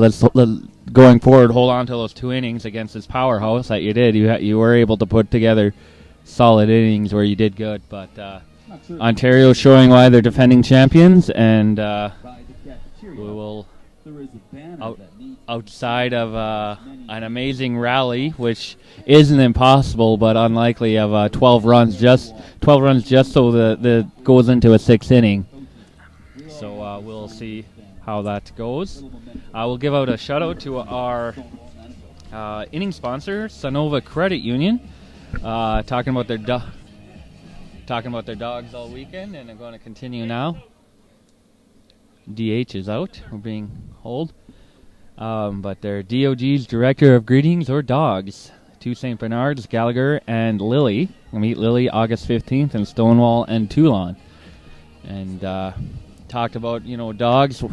going forward, hold on to those 2 innings against this powerhouse that you did. You were able to put together solid innings where you did good. But Ontario showing why they're defending champions, and we will outside of an amazing rally, which isn't impossible but unlikely, of 12 runs just so the goes into a 6th inning. So we'll see how that goes. We'll give out a shout out to our inning sponsor, Sonova Credit Union, talking about their dogs all weekend, and I'm going to continue now. DH is out. We're being hold. But they're DOG's Director of Greetings or Dogs. 2 St. Bernards, Gallagher, and Lily. We'll meet Lily August 15th in Stonewall and Toulon. And talked about, dogs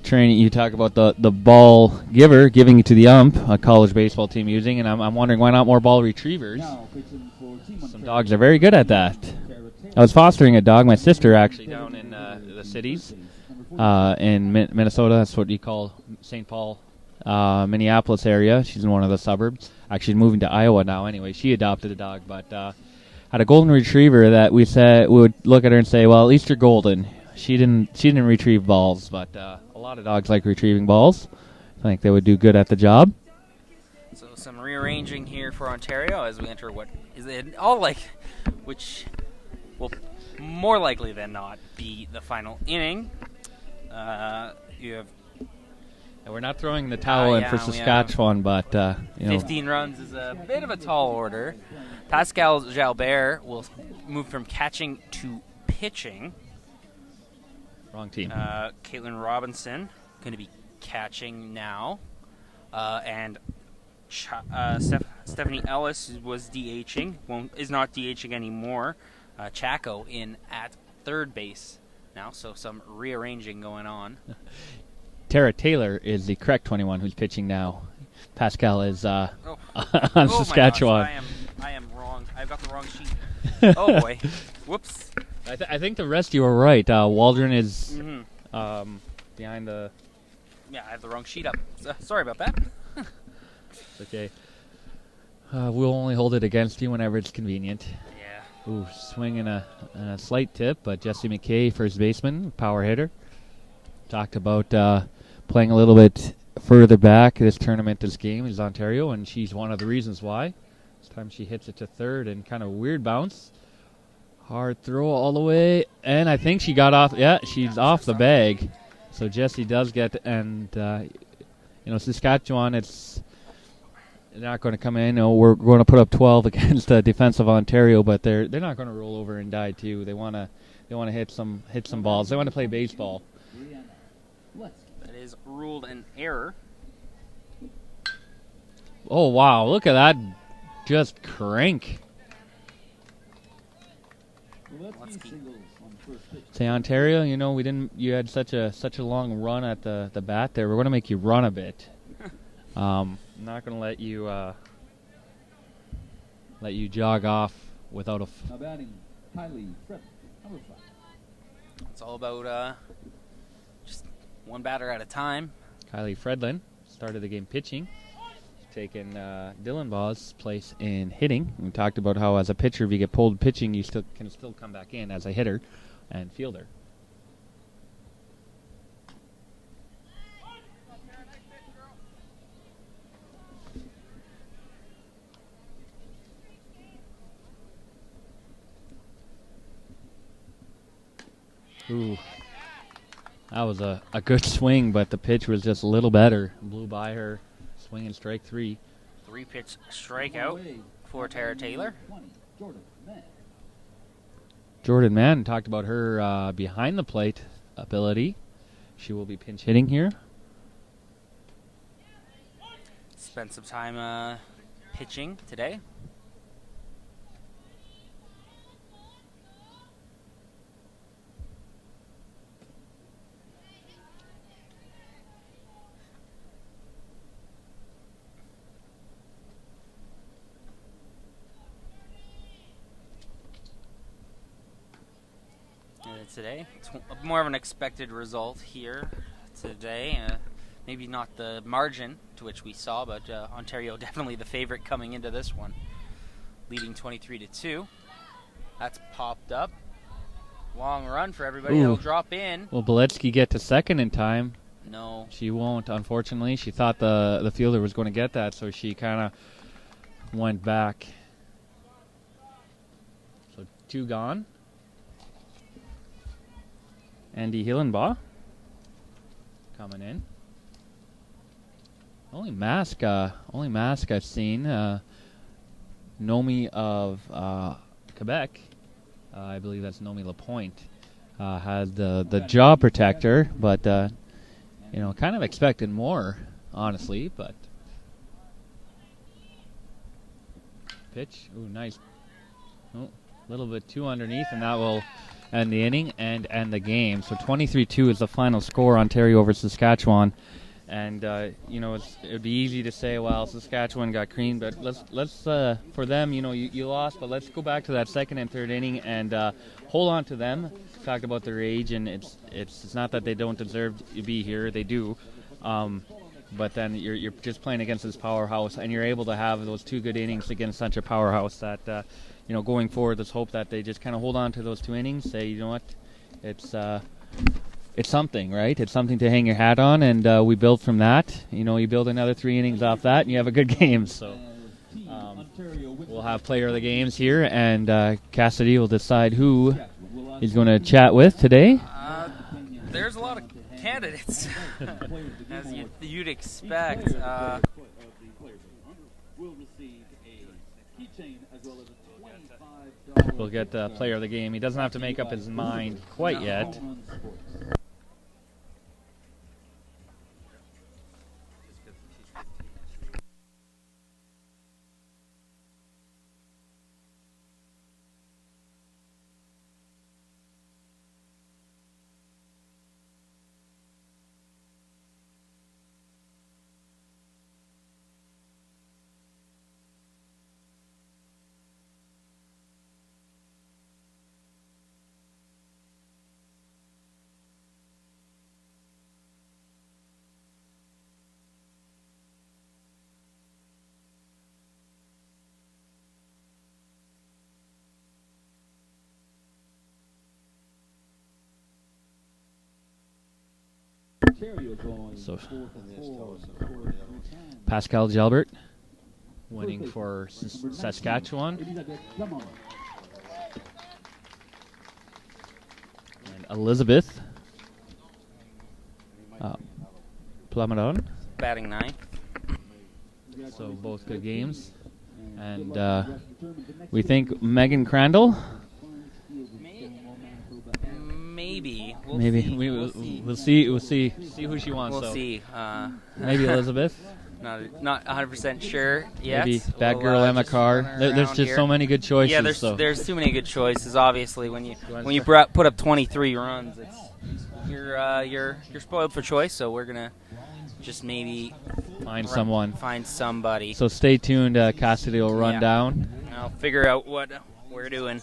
training. You talk about the ball giver giving it to the ump, a college baseball team using, and I'm wondering why not more ball retrievers. Some dogs are very good at that. I was fostering a dog, my sister actually, down in the cities. In Minnesota, that's what you call St. Paul, Minneapolis area. She's in one of the suburbs. Actually moving to Iowa now anyway. She adopted a dog, but had a golden retriever that we would look at her and say, well, at least you're golden. She didn't retrieve balls, but a lot of dogs like retrieving balls. I think they would do good at the job. So some rearranging here for Ontario as we enter what is it which will more likely than not be the final inning. You have. And we're not throwing the towel in for Saskatchewan, but 15 runs is a bit of a tall order. Pascal Jalbert will move from catching to pitching. Wrong team. Caitlin Robinson going to be catching now, and Stephanie Ellis was DHing. Is not DHing anymore. Chaco in at third base now, so some rearranging going on. Tara Taylor is the correct 21 who's pitching now. Pascal is on Saskatchewan. My gosh, I am wrong. I've got the wrong sheet. Oh boy. Whoops. I think the rest you were right. Waldron is behind the... Yeah, I have the wrong sheet up. Sorry about that. It's okay. We'll only hold it against you whenever it's convenient. Yeah. Ooh, swing and a slight tip, but Jesse McKay, first baseman, power hitter. talked about playing a little bit further back this tournament, this game is Ontario, and she's one of the reasons why. This time she hits it to third and kind of weird bounce. Hard throw all the way, and I think she got off. Yeah, she's off the bag. So Jessie does get, and Saskatchewan, it's not going to come in. We're going to put up 12 against the defensive Ontario, but they're not going to roll over and die too. They want to hit some balls. They want to play baseball. That is ruled an error. Oh wow! Look at that, just crank. Say Ontario, you had such a long run at the bat there. We're going to make you run a bit. I'm not going to let you jog off without a. Now batting, Kylie Fred, number 5. It's all about just one batter at a time. Kylie Fredlin started the game pitching. She's taken Dylan Ball's place in hitting. We talked about how as a pitcher, if you get pulled pitching, you can still come back in as a hitter and fielder. Ooh, that was a good swing, but the pitch was just a little better. Blew by her, swinging strike 3. 3-pitch strikeout for Tara Taylor. Jordan Mann talked about her behind the plate ability. She will be pinch hitting here. Spent some time pitching today. Today, it's more of an expected result here today. Maybe not the margin to which we saw, but Ontario definitely the favorite coming into this one, leading 23-2. That's popped up. Long run for everybody. Ooh. That'll drop in. Will Beletsky get to second in time? No, she won't. Unfortunately, she thought the fielder was going to get that, so she kind of went back. So 2 gone. Andy Hillenbaugh coming in. Only mask I've seen. Nomi of Quebec, I believe that's Nomi Lapointe, had the jaw protector, but kind of expected more, honestly. But pitch, ooh, nice. Oh, a little bit too underneath, and that will end the inning and end the game. So 23-2 is the final score, Ontario over Saskatchewan. And it would be easy to say, well, Saskatchewan got creamed, but let's for them, you lost, but let's go back to that second and third inning and hold on to them. Talked about their age, and it's not that they don't deserve to be here, they do. But then you're just playing against this powerhouse, and you're able to have those 2 good innings against such a powerhouse that going forward, let's hope that they just kind of hold on to those 2 innings. Say, you know what, it's something, right? It's something to hang your hat on, and we build from that. You build another 3 innings off that, and you have a good game. So we'll have player of the games here, and Cassidy will decide who he's going to chat with today. There's a lot of candidates, as you'd expect. We'll get player of the game. He doesn't have to make up his mind quite yet. Ontario going So 4 for 4 and 4 3 times. Pascal Jalbert winning for Saskatchewan. Elizabeth Lamont. And Elizabeth Plamondon. Batting ninth. So both good games. And we think Megan Crandall. Maybe. Maybe See. we'll see. We'll see who she wants. We'll so see. maybe Elizabeth. Not 100% sure yet. Maybe bad girl Emma just Carr. running There's around just here. so many good choices. Yeah, so. there's too many good choices. Obviously, when you start? put up 23 runs, you're spoiled for choice. So we're gonna just maybe Find someone. find somebody. So stay tuned. Cassidy will run Yeah. down. I'll figure out what we're doing.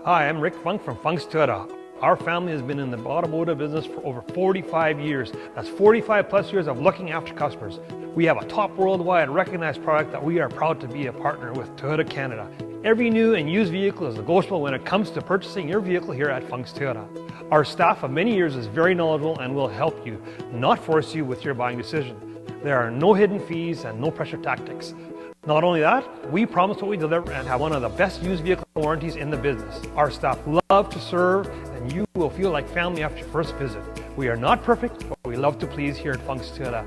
Hi, I'm Rick Funk from Funk's Toyota. Our family has been in the automotive business for over 45 years. That's 45 plus years of looking after customers. We have a top worldwide recognized product that we are proud to be a partner with Toyota Canada. Every new and used vehicle is negotiable when it comes to purchasing your vehicle here at Funk's Toyota. Our staff of many years is very knowledgeable and will help you, not force you with your buying decision. There are no hidden fees and no pressure tactics. Not only that, we promise what we deliver and have one of the best used vehicle warranties in the business. Our staff love to serve and you will feel like family after your first visit. We are not perfect, but we love to please here at Funk's Toyota.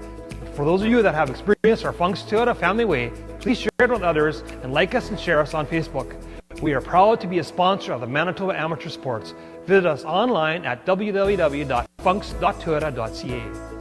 For those of you that have experienced our Funk's Toyota family way, please share it with others and like us and share us on Facebook. We are proud to be a sponsor of the Manitoba Amateur Sports. Visit us online at www.funks.toyota.ca.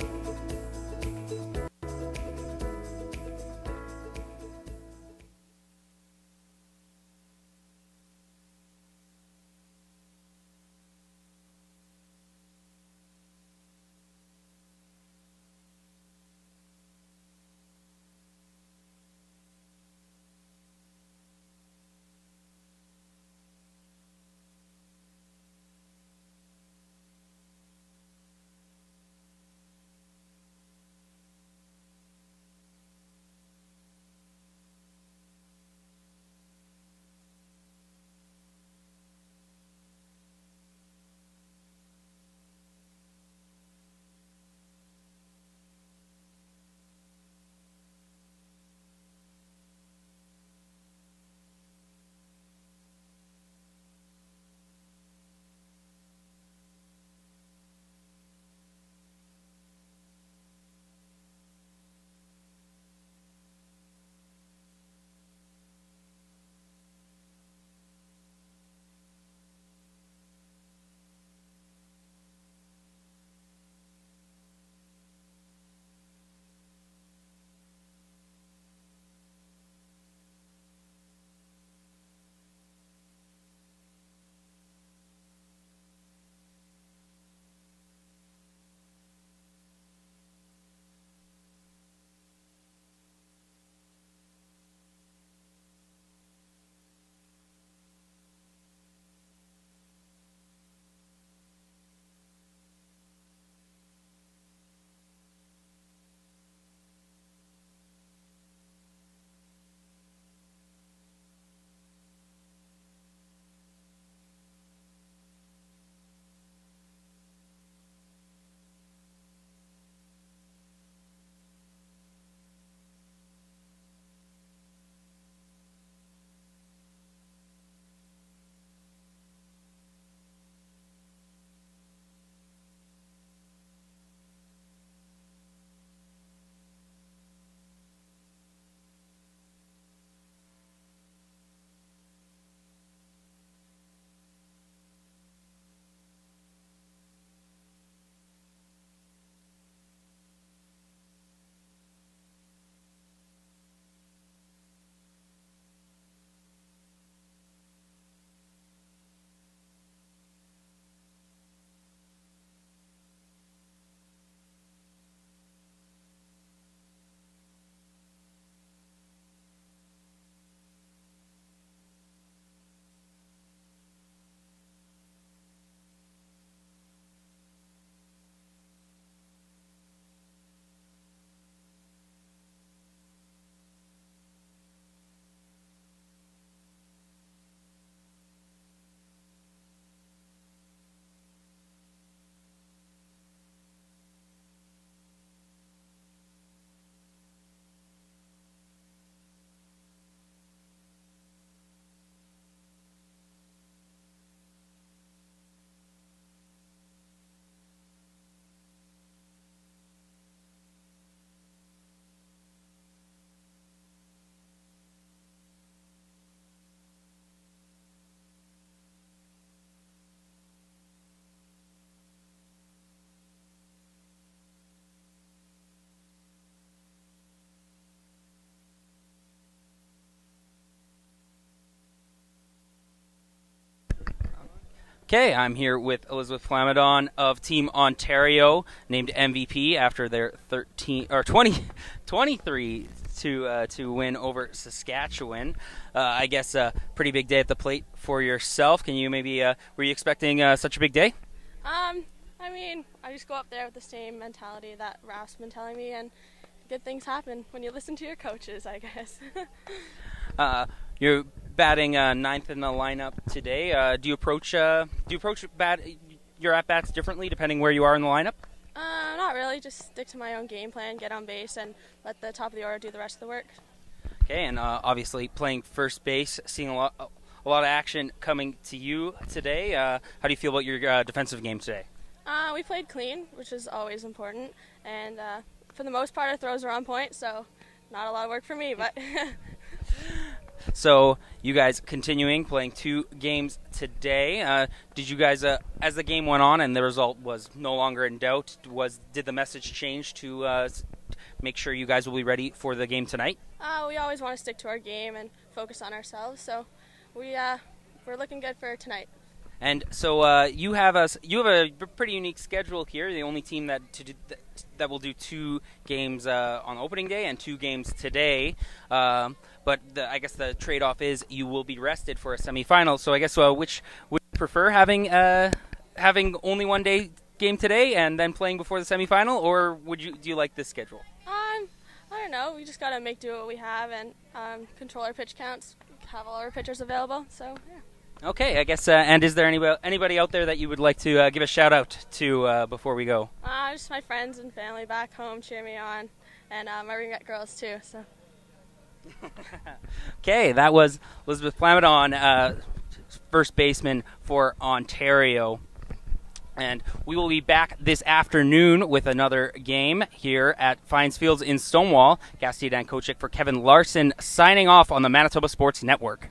Okay, I'm here with Elizabeth Flamadon of Team Ontario, named MVP after their 23 to win over Saskatchewan. I guess a pretty big day at the plate for yourself. Can you maybe were you expecting such a big day? I mean, I just go up there with the same mentality that Raf's been telling me, and good things happen when you listen to your coaches, I guess. You're batting ninth in the lineup today. Do you approach your at-bats differently depending where you are in the lineup? Not really. Just stick to my own game plan, get on base, and let the top of the order do the rest of the work. Okay, and obviously playing first base, seeing a lot of action coming to you today. How do you feel about your defensive game today? We played clean, which is always important, and for the most part, our throws were on point, so not a lot of work for me, but... So you guys continuing playing 2 games today. Did you guys, as the game went on and the result was no longer in doubt, did the message change to make sure you guys will be ready for the game tonight? We always want to stick to our game and focus on ourselves, so we're looking good for tonight. And so you have a pretty unique schedule here. The only team that will do 2 games on opening day and 2 games today. But I guess the trade-off is you will be rested for a semifinal. So I guess which would you prefer, having only 1 day game today and then playing before the semifinal, or do you like this schedule? I don't know. We just gotta make do what we have and control our pitch counts, have all our pitchers available. So yeah. Okay, I guess. And is there anybody out there that you would like to give a shout out to before we go? Just my friends and family back home cheer me on, and my Ringette girls too. So. Okay, that was Elizabeth Flamadon, first baseman for Ontario. And we will be back this afternoon with another game here at Fines Fields in Stonewall. Gastida and Kochik for Kevin Larson signing off on the Manitoba Sports Network.